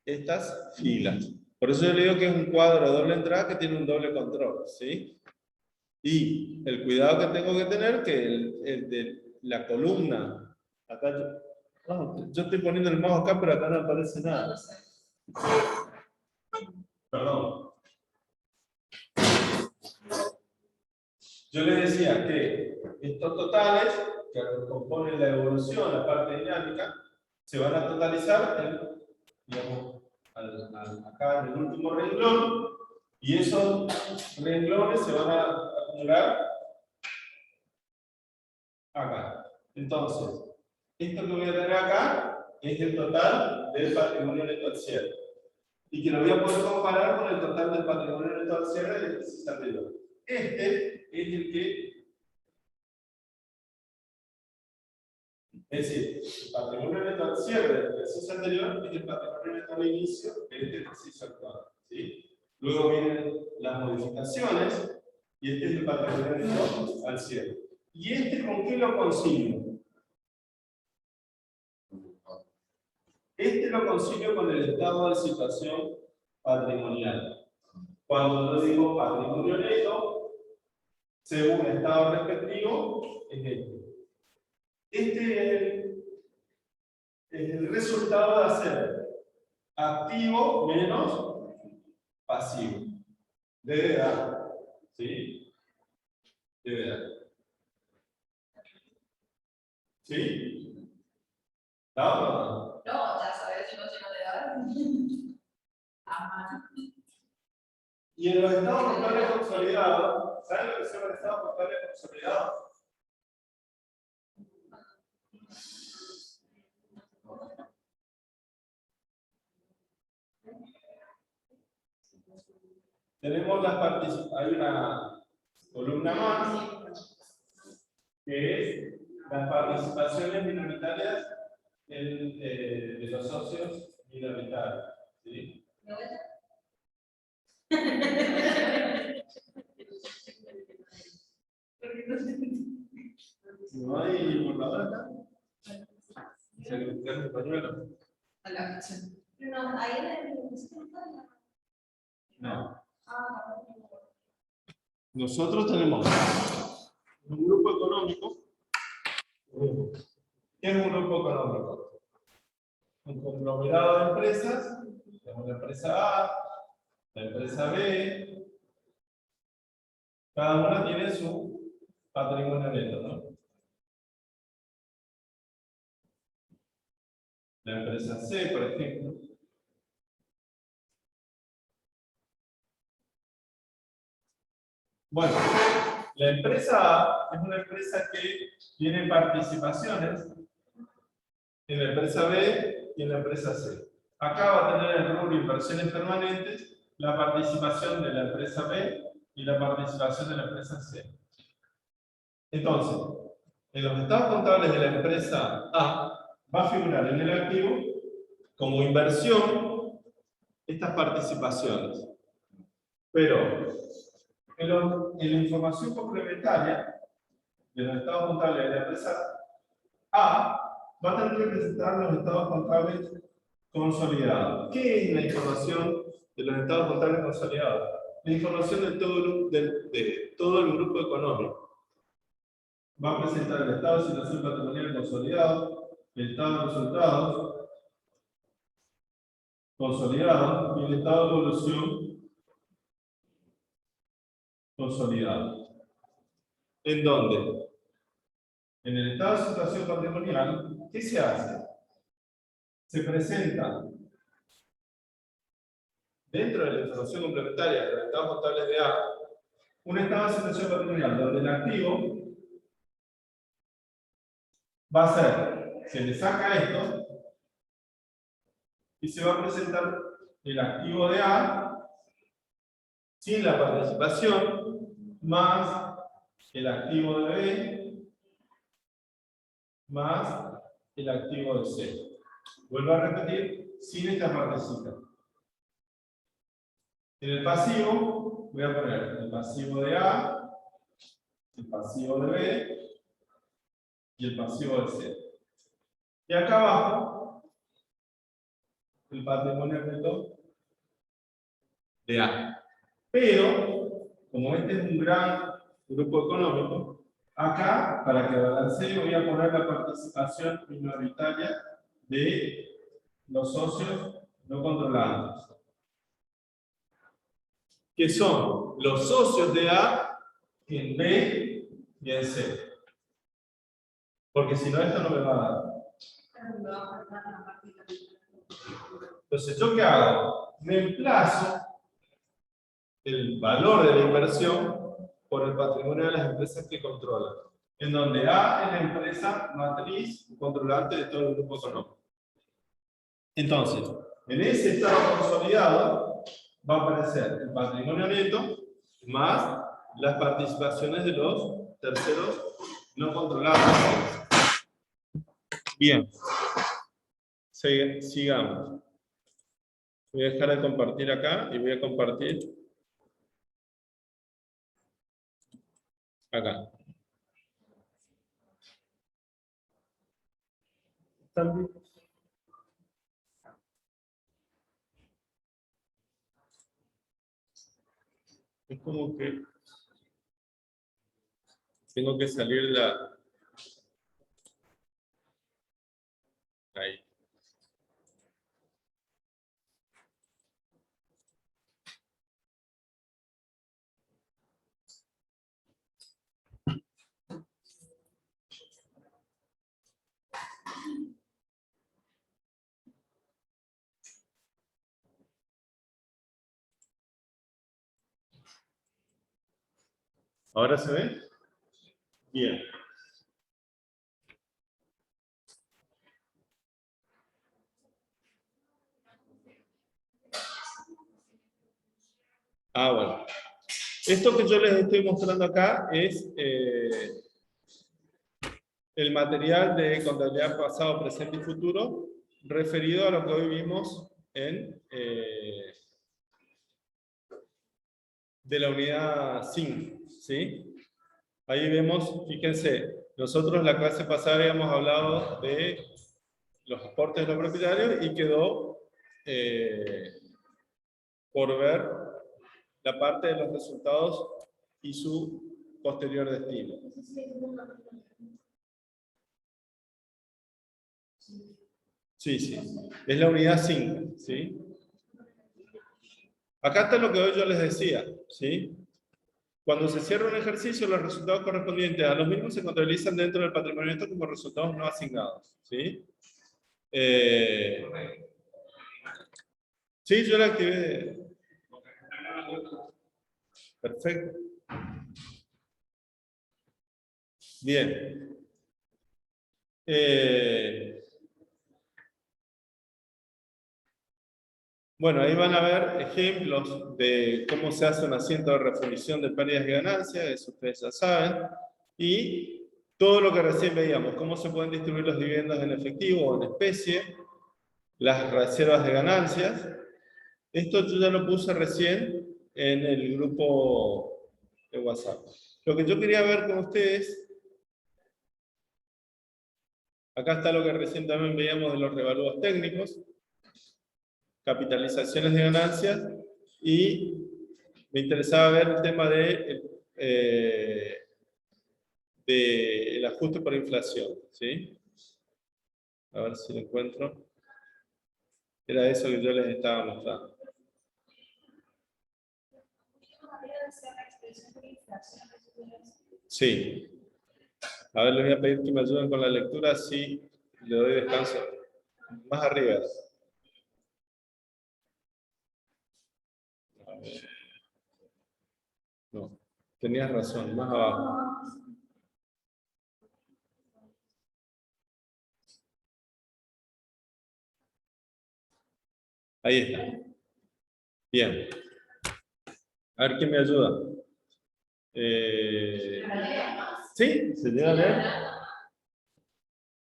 estas filas. Por eso yo le digo que es un cuadro de doble entrada que tiene un doble control, ¿sí? Y el cuidado que tengo que tener, que el de la columna, acá yo estoy poniendo el mouse acá, pero acá no aparece nada. Perdón. Yo les decía que estos totales, que componen la evolución, la parte dinámica, se van a totalizar digamos, acá en el último renglón, y esos renglones se van a acumular acá. Entonces, esto que voy a tener acá es el total del patrimonio neto al cierre. Y que lo voy a poder comparar con el total del patrimonio neto al cierre del ejercicio anterior. Este es el que, es decir, el patrimonio neto al cierre del ejercicio anterior es el patrimonio neto al inicio de este ejercicio actual, ¿sí? Luego vienen las modificaciones y este es el patrimonio neto al cierre. ¿Y este con qué lo consigo? Este lo consigo con el estado de situación patrimonial. Cuando yo digo patrimonio neto, según el estado respectivo, es este. Este es el resultado de hacer activo menos pasivo. Debe dar. ¿Sí? Debe dar. ¿Sí? ¿Da o no da? No, ya sabes si no se te da. Ajá. Y en los estados contables consolidados, ¿saben lo que son los estados contables consolidados? Tenemos hay una columna más, que es las participaciones minoritarias de los socios minoritarios. ¿Sí? ¿No hay borrador acá? ¿Se le busca el pañuelo? No, ahí No. Nosotros tenemos un grupo económico ¿Qué es un grupo económico? Un conglomerado de empresas, tenemos la empresa A, la empresa B, cada una tiene su patrimonio neto, ¿no? La empresa C, por ejemplo. Bueno, la empresa A es una empresa que tiene participaciones en la empresa B y en la empresa C. Acá va a tener el rubro inversiones permanentes, la participación de la empresa B y la participación de la empresa C. Entonces, en los estados contables de la empresa A va a figurar en el activo como inversión estas participaciones. Pero en la información complementaria de los estados contables de la empresa A va a tener que presentar los estados contables consolidados. ¿Qué es la información de los estados contables consolidados? La información de todo el grupo económico. Va a presentar el estado de situación patrimonial consolidado, el estado de resultados consolidado y el estado de evolución consolidado. ¿En dónde? En el estado de situación patrimonial, ¿qué se hace? Se presenta dentro de la información complementaria de los estados contables de A un estado de situación patrimonial donde el activo va a ser, se le saca esto y se va a presentar el activo de A sin la participación más el activo de B más el activo de C. Vuelvo a repetir, sin esta partecita. En el pasivo voy a poner el pasivo de A, el pasivo de B y el pasivo de C. Y acá abajo, el patrimonio neto de A. Pero, como este es un gran grupo económico, acá, para que balancee, voy a poner la participación minoritaria de los socios no controlados, que son los socios de A en B y en C. Porque si no, esto no me va a dar. Entonces, ¿yo qué hago? Reemplazo el valor de la inversión por el patrimonio de las empresas que controlan, en donde A es la empresa matriz controlante de todo el grupo económico. Entonces, en ese estado consolidado va a aparecer el patrimonio neto más las participaciones de los terceros no controlados. Bien, sigamos. Voy a dejar de compartir acá y voy a compartir acá. También. Es como que tengo que salir ahí. ¿Ahora se ve? Bien. Bueno. Esto que yo les estoy mostrando acá es el material de contabilidad pasado, presente y futuro referido a lo que hoy vimos en de la unidad 5, ¿sí? Ahí vemos, fíjense, nosotros la clase pasada habíamos hablado de los aportes de los propietarios y quedó por ver la parte de los resultados y su posterior destino. Sí, sí. Es la unidad 5, ¿sí? Acá está lo que hoy yo les decía, ¿sí? Cuando se cierra un ejercicio, los resultados correspondientes a los mismos se contabilizan dentro del patrimonio neto como resultados no asignados, ¿sí? Sí, yo la activé. Perfecto. Bien. Bueno, ahí van a ver ejemplos de cómo se hace un asiento de refundición de pérdidas y ganancias, eso ustedes ya saben. Y todo lo que recién veíamos, cómo se pueden distribuir los dividendos en efectivo o en especie, las reservas de ganancias. Esto yo ya lo puse recién en el grupo de WhatsApp. Lo que yo quería ver con ustedes, acá está lo que recién también veíamos de los revalúos técnicos, capitalizaciones de ganancias, y me interesaba ver el tema del ajuste por inflación, ¿sí? A ver si lo encuentro. Era eso que yo les estaba mostrando. Sí. A ver, les voy a pedir que me ayuden con la lectura, así le doy descanso. Más arriba. A ver. No, tenías razón, más abajo. Ahí está. Bien. A ver quién me ayuda. ¿Sí? ¿Se llega a leer?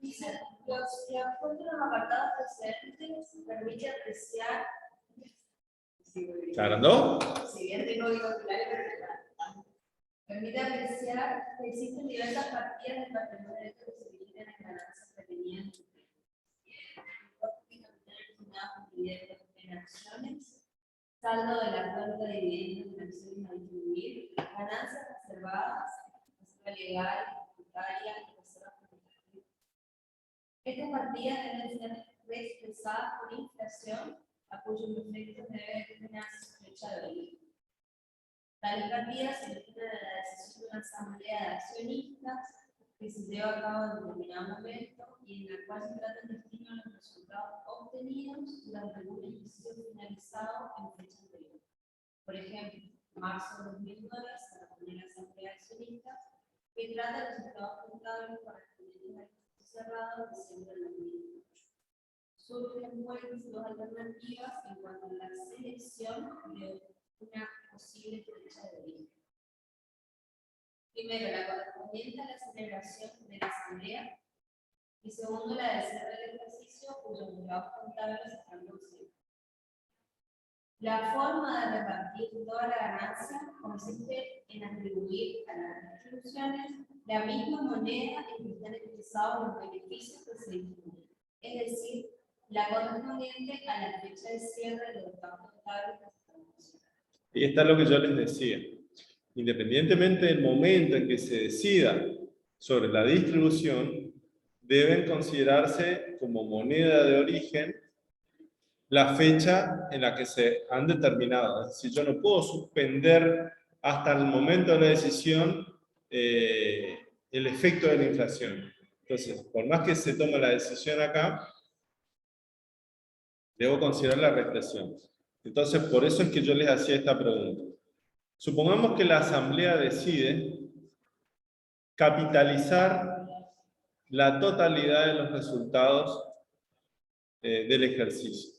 Dice, los acuerdos de los apartados precedentes permiten apreciar. Claro, ¿no? Si bien tengo vocabulario, permite apreciar que existen diversas partidas del patrimonio neto que se originan en ganancias provenientes en acciones, saldo de la cuenta de dividendos en acciones a distribuir, ganancias reservadas, reserva legal, tributaria y reserva comunitaria. Estas partidas deben ser reexpresadas por inflación, a cuyos efectos debe determinarse su fecha de origen. Tales partidas se originan en la decisión de una asamblea de accionistas que se lleva a cabo en determinado momento y en la cual se trata de definir los resultados obtenidos durante un ejercicio finalizado en fecha anterior. Por ejemplo, marzo de 2009 se reunió la asamblea de accionistas que trata de los resultados contables correspondientes al ejercicio cerrado en diciembre de 2008. Surgen pues dos alternativas en cuanto a la selección de una posible fecha de origen. Primero, la correspondiente a la celebración de la asamblea, y segundo, la de cierre del ejercicio cuyos resultados contables están conocidos. La forma de repartir toda la ganancia consiste en atribuir a las distribuciones la misma moneda en que están expresados los beneficios que se distribuyen, es decir, la correspondiente a la fecha de cierre de los resultados contables que se están conocidos. Y está lo que yo les decía. Independientemente del momento en que se decida sobre la distribución, deben considerarse como moneda de origen la fecha en la que se han determinado. Es decir, yo no puedo suspender hasta el momento de la decisión el efecto de la inflación. Entonces, por más que se tome la decisión acá, debo considerar la reexpresión. Entonces, por eso es que yo les hacía esta pregunta. Supongamos que la asamblea decide capitalizar la totalidad de los resultados del ejercicio,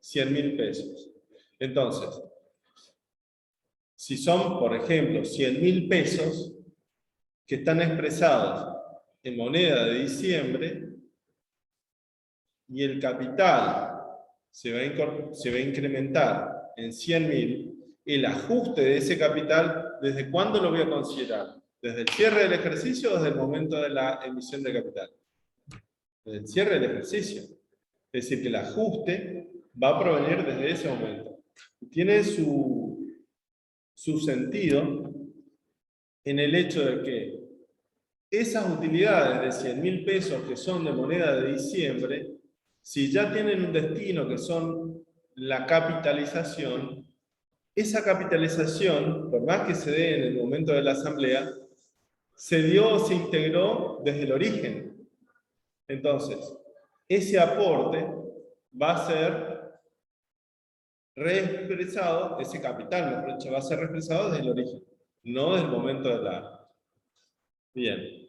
100.000 pesos. Entonces, si son, por ejemplo, 100.000 pesos que están expresados en moneda de diciembre y el capital se va a incrementar en 100.000, el ajuste de ese capital, ¿desde cuándo lo voy a considerar? ¿Desde el cierre del ejercicio o desde el momento de la emisión de capital? Desde el cierre del ejercicio. Es decir, que el ajuste va a provenir desde ese momento. Tiene su sentido en el hecho de que esas utilidades de 100.000 pesos que son de moneda de diciembre, si ya tienen un destino que son la capitalización, esa capitalización, por más que se dé en el momento de la asamblea, se dio o se integró desde el origen. Entonces, ese aporte va a ser reexpresado, ese capital, mejor dicho, va a ser reexpresado desde el origen, no desde el momento de la... Bien.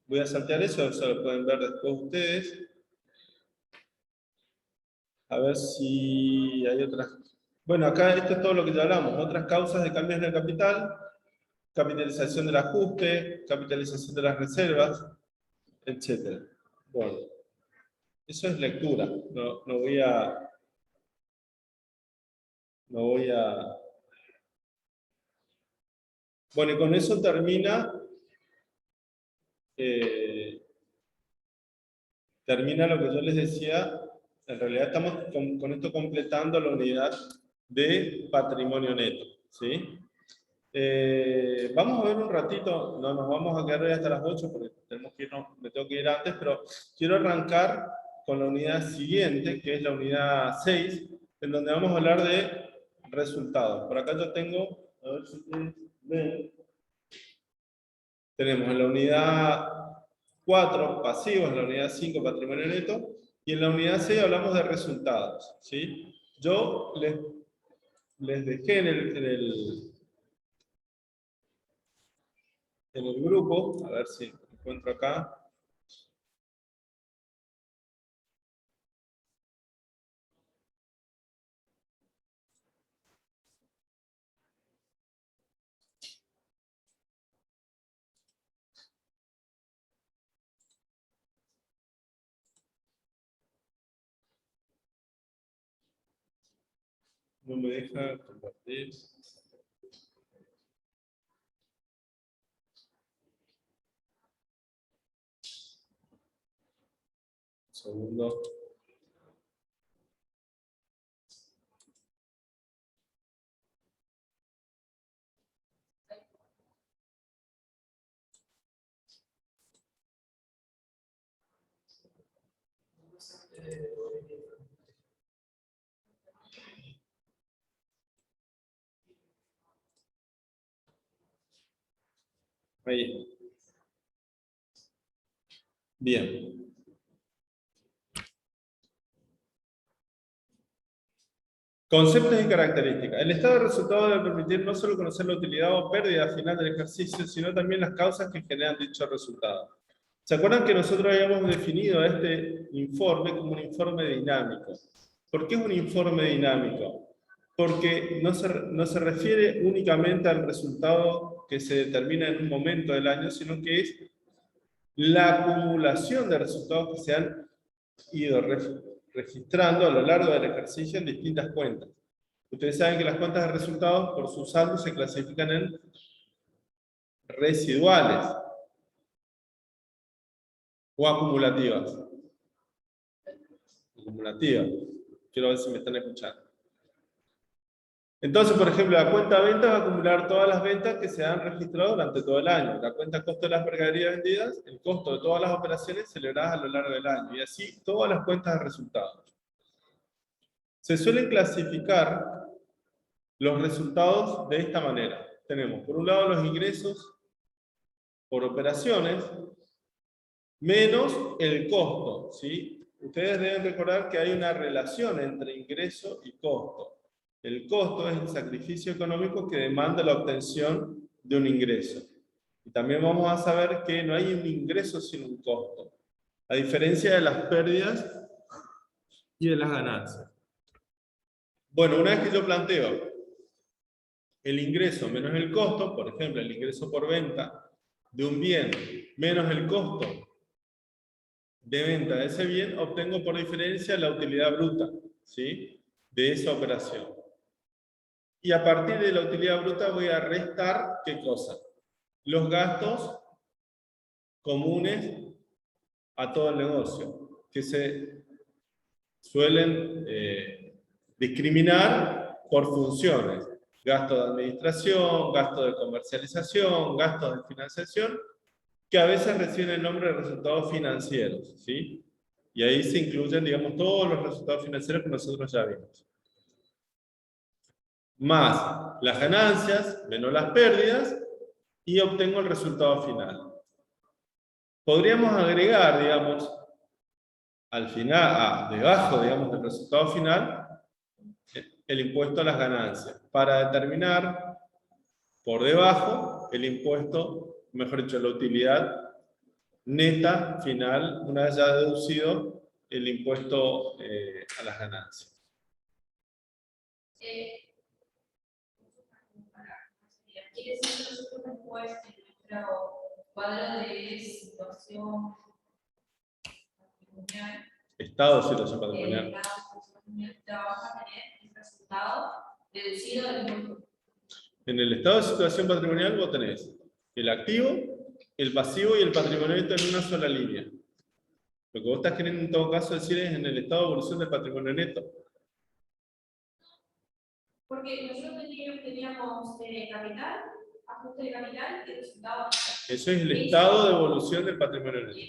Voy a saltear eso lo pueden ver después ustedes. A ver si hay otras... Bueno, acá esto es todo lo que ya hablamos. Otras causas de cambios en el capital, capitalización del ajuste, capitalización de las reservas, etc. Bueno, eso es lectura. No voy a... Bueno, y con eso termina lo que yo les decía. En realidad estamos con esto completando la unidad de patrimonio neto, ¿sí? Vamos a ver un ratito, no nos vamos a quedar hoy hasta las 8 porque tenemos que irnos, me tengo que ir antes, pero quiero arrancar con la unidad siguiente, que es la unidad 6, en donde vamos a hablar de resultados. Por acá yo tengo, a ver si ustedes ven, tenemos en la unidad 4 pasivos, en la unidad 5 patrimonio neto, y en la unidad 6 hablamos de resultados, ¿sí? Yo les dejé en el grupo, a ver si encuentro acá. No me deja compartir. Un segundo. Ahí. Bien. Conceptos y características. El estado de resultado debe permitir no solo conocer la utilidad o pérdida final del ejercicio, sino también las causas que generan dicho resultado. ¿Se acuerdan que nosotros habíamos definido este informe como un informe dinámico? ¿Por qué es un informe dinámico? Porque no se refiere únicamente al resultado que se determina en un momento del año, sino que es la acumulación de resultados que se han ido registrando a lo largo del ejercicio en distintas cuentas. Ustedes saben que las cuentas de resultados por su saldo se clasifican en residuales o acumulativas. Acumulativas. Quiero ver si me están escuchando. Entonces, por ejemplo, la cuenta de ventas va a acumular todas las ventas que se han registrado durante todo el año. La cuenta costo de las mercaderías vendidas, el costo de todas las operaciones celebradas a lo largo del año. Y así todas las cuentas de resultados. Se suelen clasificar los resultados de esta manera. Tenemos, por un lado, los ingresos por operaciones, menos el costo, ¿sí? Ustedes deben recordar que hay una relación entre ingreso y costo. El costo es el sacrificio económico que demanda la obtención de un ingreso. Y también vamos a saber que no hay un ingreso sin un costo, a diferencia de las pérdidas y de las ganancias. Bueno, una vez que yo planteo el ingreso menos el costo, por ejemplo, el ingreso por venta de un bien menos el costo de venta de ese bien, obtengo por diferencia la utilidad bruta, ¿sí?, de esa operación. Y a partir de la utilidad bruta voy a restar, ¿qué cosa? Los gastos comunes a todo el negocio, que se suelen discriminar por funciones. Gasto de administración, gasto de comercialización, gasto de financiación que a veces reciben el nombre de resultados financieros, ¿sí? Y ahí se incluyen, digamos, todos los resultados financieros que nosotros ya vimos. Más las ganancias, menos las pérdidas, y obtengo el resultado final. Podríamos agregar, digamos, al final, debajo, digamos, del resultado final, el impuesto a las ganancias, para determinar por debajo el impuesto, mejor dicho, la utilidad neta final, una vez ya deducido el impuesto a las ganancias. ¿Quiere decir que nosotros después en nuestro cuadro de situación patrimonial, Estado de situación patrimonial. vamos a tener el resultado deducido del impuesto? En el estado de situación patrimonial vos tenés el activo, el pasivo y el patrimonio neto en una sola línea. Lo que vos estás queriendo en todo caso decir es en el estado de evolución del patrimonio neto. Porque nosotros teníamos capital, ajuste de capital y resultado. Eso es el estado de evolución del patrimonio neto.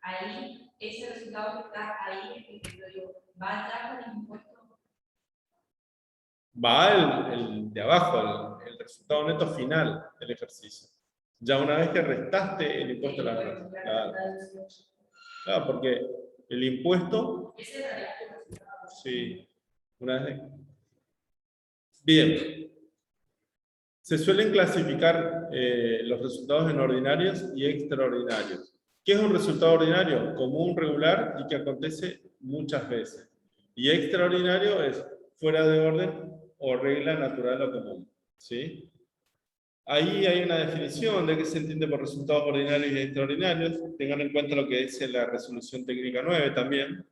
Ahí, ese resultado que está ahí, va atrás del impuesto. Va el de abajo, el resultado neto final del ejercicio. Ya una vez que restaste el impuesto a la ganancia. Claro. Claro, porque el impuesto. Ese era el resultado. Sí. Una vez. Bien. Se suelen clasificar los resultados en ordinarios y extraordinarios. ¿Qué es un resultado ordinario? Común, regular y que acontece muchas veces. Y extraordinario es fuera de orden o regla natural o común. ¿Sí? Ahí hay una definición de qué se entiende por resultados ordinarios y extraordinarios. Tengan en cuenta lo que dice la resolución técnica 9 también.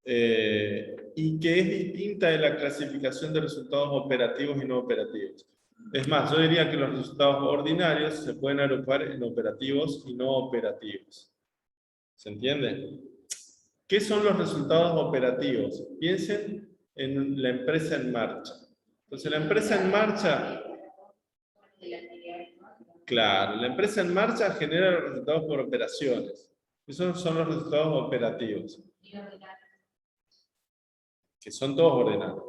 Y que es distinta de la clasificación de resultados operativos y no operativos. Es más, yo diría que los resultados ordinarios se pueden agrupar en operativos y no operativos. ¿Se entiende? ¿Qué son los resultados operativos? Piensen en la empresa en marcha. Entonces, la empresa en marcha, claro, la empresa en marcha genera los resultados por operaciones. Esos son los resultados operativos, que son todos ordinarios.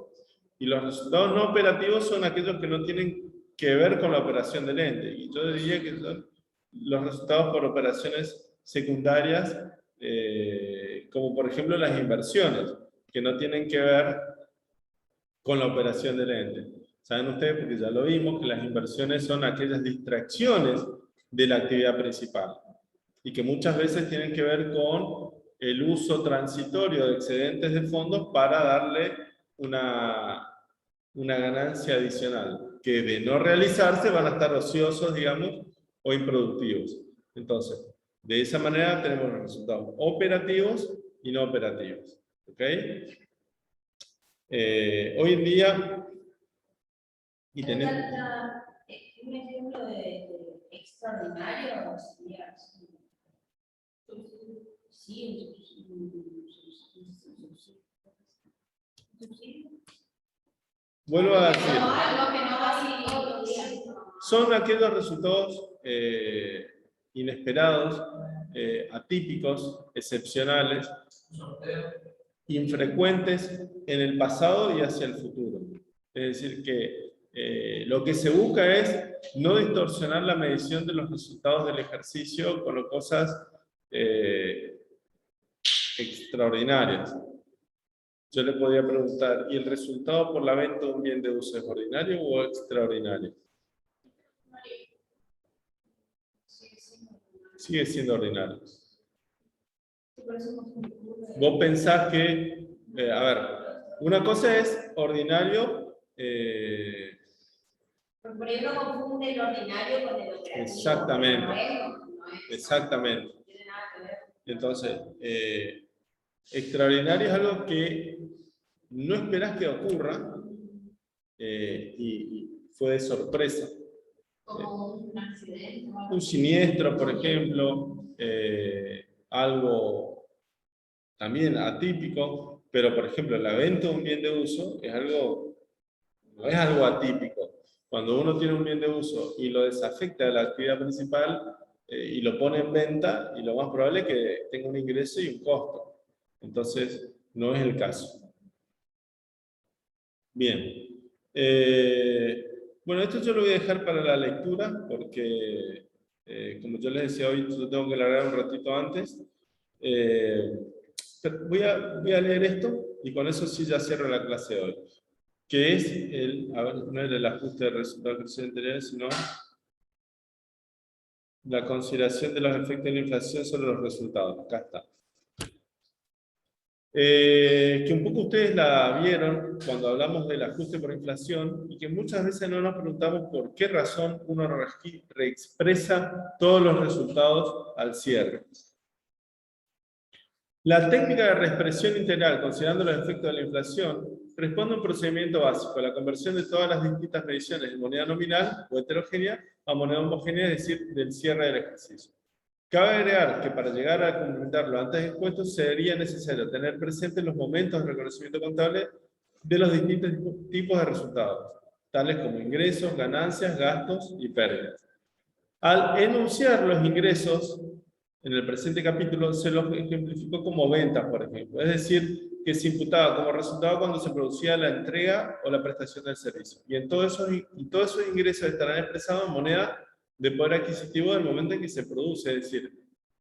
Y los resultados no operativos son aquellos que no tienen que ver con la operación del ente. Y yo diría que son los resultados por operaciones secundarias, como por ejemplo las inversiones, que no tienen que ver con la operación del ente. Saben ustedes, porque ya lo vimos, que las inversiones son aquellas distracciones de la actividad principal y que muchas veces tienen que ver con el uso transitorio de excedentes de fondos para darle una ganancia adicional, que de no realizarse van a estar ociosos, digamos, o improductivos. Entonces, de esa manera tenemos los resultados operativos y no operativos. ¿Ok? Hoy en día, y tenemos... Un ejemplo de extraordinario sería Vuelvo a decir, algo que no va así todos los días. son aquellos resultados inesperados, atípicos, excepcionales, infrecuentes en el pasado y hacia el futuro. Es decir, que lo que se busca es no distorsionar la medición de los resultados del ejercicio con cosas extraordinarias. Yo le podría preguntar, ¿y el resultado por la venta de un bien de uso es ordinario o extraordinario? Sigue siendo ordinario. Vos pensás que, a ver, una cosa es ordinario. Por ahí uno confunde el ordinario con el operativo. Exactamente. No es, Exactamente. no tiene nada que ver. Entonces, extraordinario es algo que no esperás que ocurra y fue de sorpresa. Como un accidente. Un siniestro, por ejemplo, algo también atípico, pero por ejemplo la venta de un bien de uso es algo, no es algo atípico. Cuando uno tiene un bien de uso y lo desafecta de la actividad principal y lo pone en venta, y lo más probable es que tenga un ingreso y un costo. Entonces, no es el caso. Bien. Bueno, esto yo lo voy a dejar para la lectura, porque, como yo les decía hoy, yo tengo que largar un ratito antes. Voy a leer esto, y con eso sí ya cierro la clase de hoy. Que es a ver, no es el ajuste de resultados crecientes anteriores, sino la consideración de los efectos de la inflación sobre los resultados. Acá está. Que un poco ustedes la vieron cuando hablamos del ajuste por inflación, y que muchas veces no nos preguntamos por qué razón uno reexpresa todos los resultados al cierre. La técnica de reexpresión integral, considerando los efectos de la inflación, responde a un procedimiento básico, la conversión de todas las distintas mediciones de moneda nominal o heterogénea a moneda homogénea, es decir, del cierre del ejercicio. Cabe agregar que para llegar a completar lo antes expuesto sería necesario tener presentes los momentos de reconocimiento contable de los distintos tipos de resultados, tales como ingresos, ganancias, gastos y pérdidas. Al enunciar los ingresos, en el presente capítulo se los ejemplificó como ventas, por ejemplo. Es decir, que se imputaba como resultado cuando se producía la entrega o la prestación del servicio. Y todos esos ingresos estarán expresados en moneda de poder adquisitivo del momento en que se produce, es decir,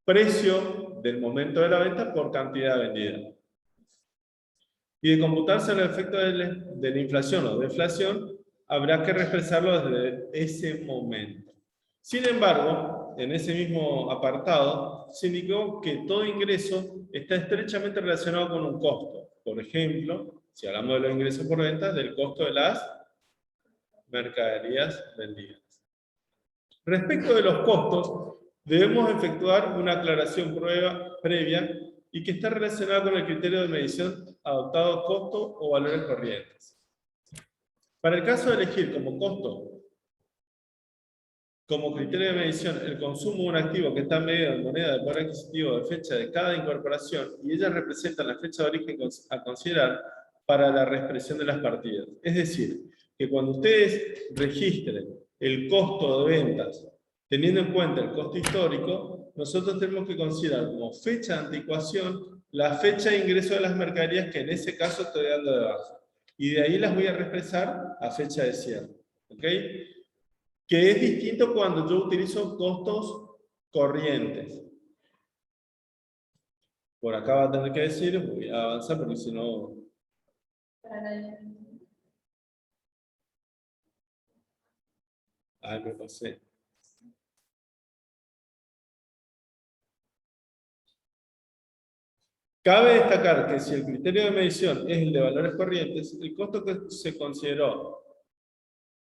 precio del momento de la venta por cantidad vendida. Y de computarse el efecto de la inflación o deflación, habrá que reexpresarlo desde ese momento. Sin embargo, en ese mismo apartado, se indicó que todo ingreso está estrechamente relacionado con un costo. Por ejemplo, si hablamos de los ingresos por ventas, del costo de las mercaderías vendidas. Respecto de los costos, debemos efectuar una aclaración previa y que está relacionada con el criterio de medición adoptado costo o valores corrientes. Para el caso de elegir como costo, como criterio de medición, el consumo de un activo que está medido en moneda de poder adquisitivo de fecha de cada incorporación, y ellas representan la fecha de origen a considerar para la reexpresión de las partidas. Es decir, que cuando ustedes registren el costo de ventas, teniendo en cuenta el costo histórico, nosotros tenemos que considerar como fecha de anticuación la fecha de ingreso de las mercaderías que en ese caso estoy dando de baja. Y de ahí las voy a reexpresar a fecha de cierre. ¿Ok? Que es distinto cuando yo utilizo costos corrientes. Por acá va a tener que decir, voy a avanzar porque si no... Ay, me pasé. Cabe destacar que si el criterio de medición es el de valores corrientes, el costo que se consideró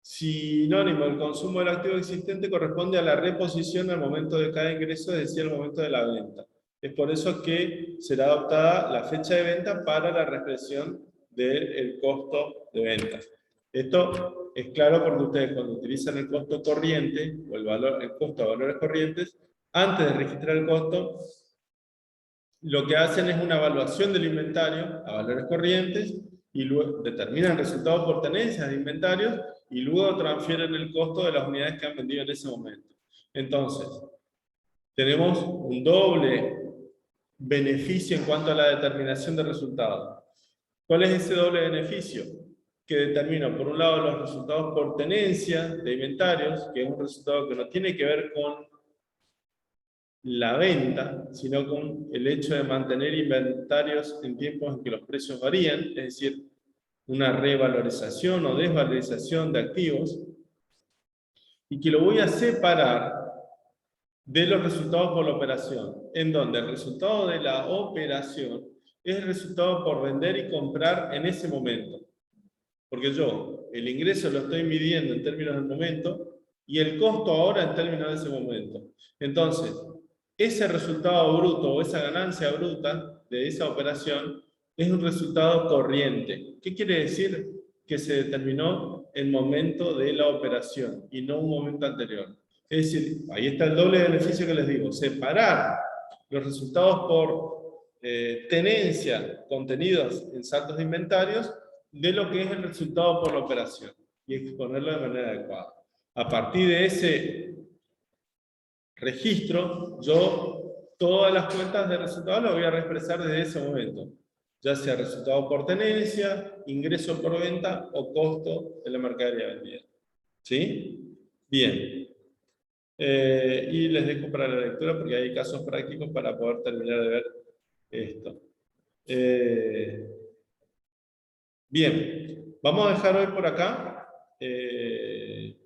sinónimo del consumo del activo existente corresponde a la reposición al momento de cada ingreso, es decir, al momento de la venta. Es por eso que será adoptada la fecha de venta para la reexpresión del costo de ventas. Esto es claro porque ustedes cuando utilizan el costo corriente o el costo de valores corrientes, antes de registrar el costo, lo que hacen es una evaluación del inventario a valores corrientes y luego determinan el resultado por tenencias de inventarios y luego transfieren el costo de las unidades que han vendido en ese momento. Entonces, tenemos un doble beneficio en cuanto a la determinación de resultados. ¿Cuál es ese doble beneficio? Que determina, por un lado, los resultados por tenencia de inventarios, que es un resultado que no tiene que ver con la venta, sino con el hecho de mantener inventarios en tiempos en que los precios varían, es decir, una revalorización o desvalorización de activos, y que lo voy a separar de los resultados por la operación, en donde el resultado de la operación es el resultado por vender y comprar en ese momento. Porque yo, el ingreso lo estoy midiendo en términos del momento, y el costo ahora en términos de ese momento. Entonces, ese resultado bruto o esa ganancia bruta de esa operación es un resultado corriente. ¿Qué quiere decir? Que se determinó el momento de la operación y no un momento anterior. Es decir, ahí está el doble beneficio que les digo, separar los resultados por tenencia contenidos en saldos de inventarios de lo que es el resultado por la operación. y exponerlo de manera adecuada. A partir de ese registro, yo todas las cuentas de resultados las voy a reexpresar desde ese momento, ya sea resultado por tenencia, ingreso por venta o costo de la mercadería vendida. ¿Sí? Bien. Y les dejo para la lectura porque hay casos prácticos para poder terminar de ver esto. Bien, vamos a dejar hoy por acá. Y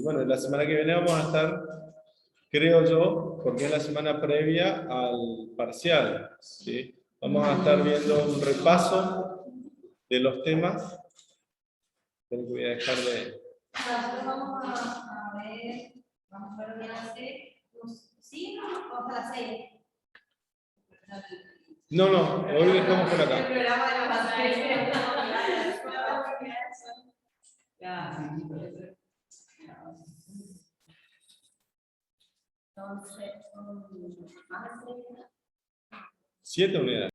bueno, la semana que viene vamos a estar, creo yo, porque es la semana previa al parcial. ¿Sí? Vamos a estar viendo un repaso de los temas. Creo que voy a dejar de... Nosotros vamos a ver, vamos a ver qué hace. ¿Sí? Vamos a las 6. No, hoy dejamos por acá. El programa de los pasajeros. Entonces, más de 7 unidades.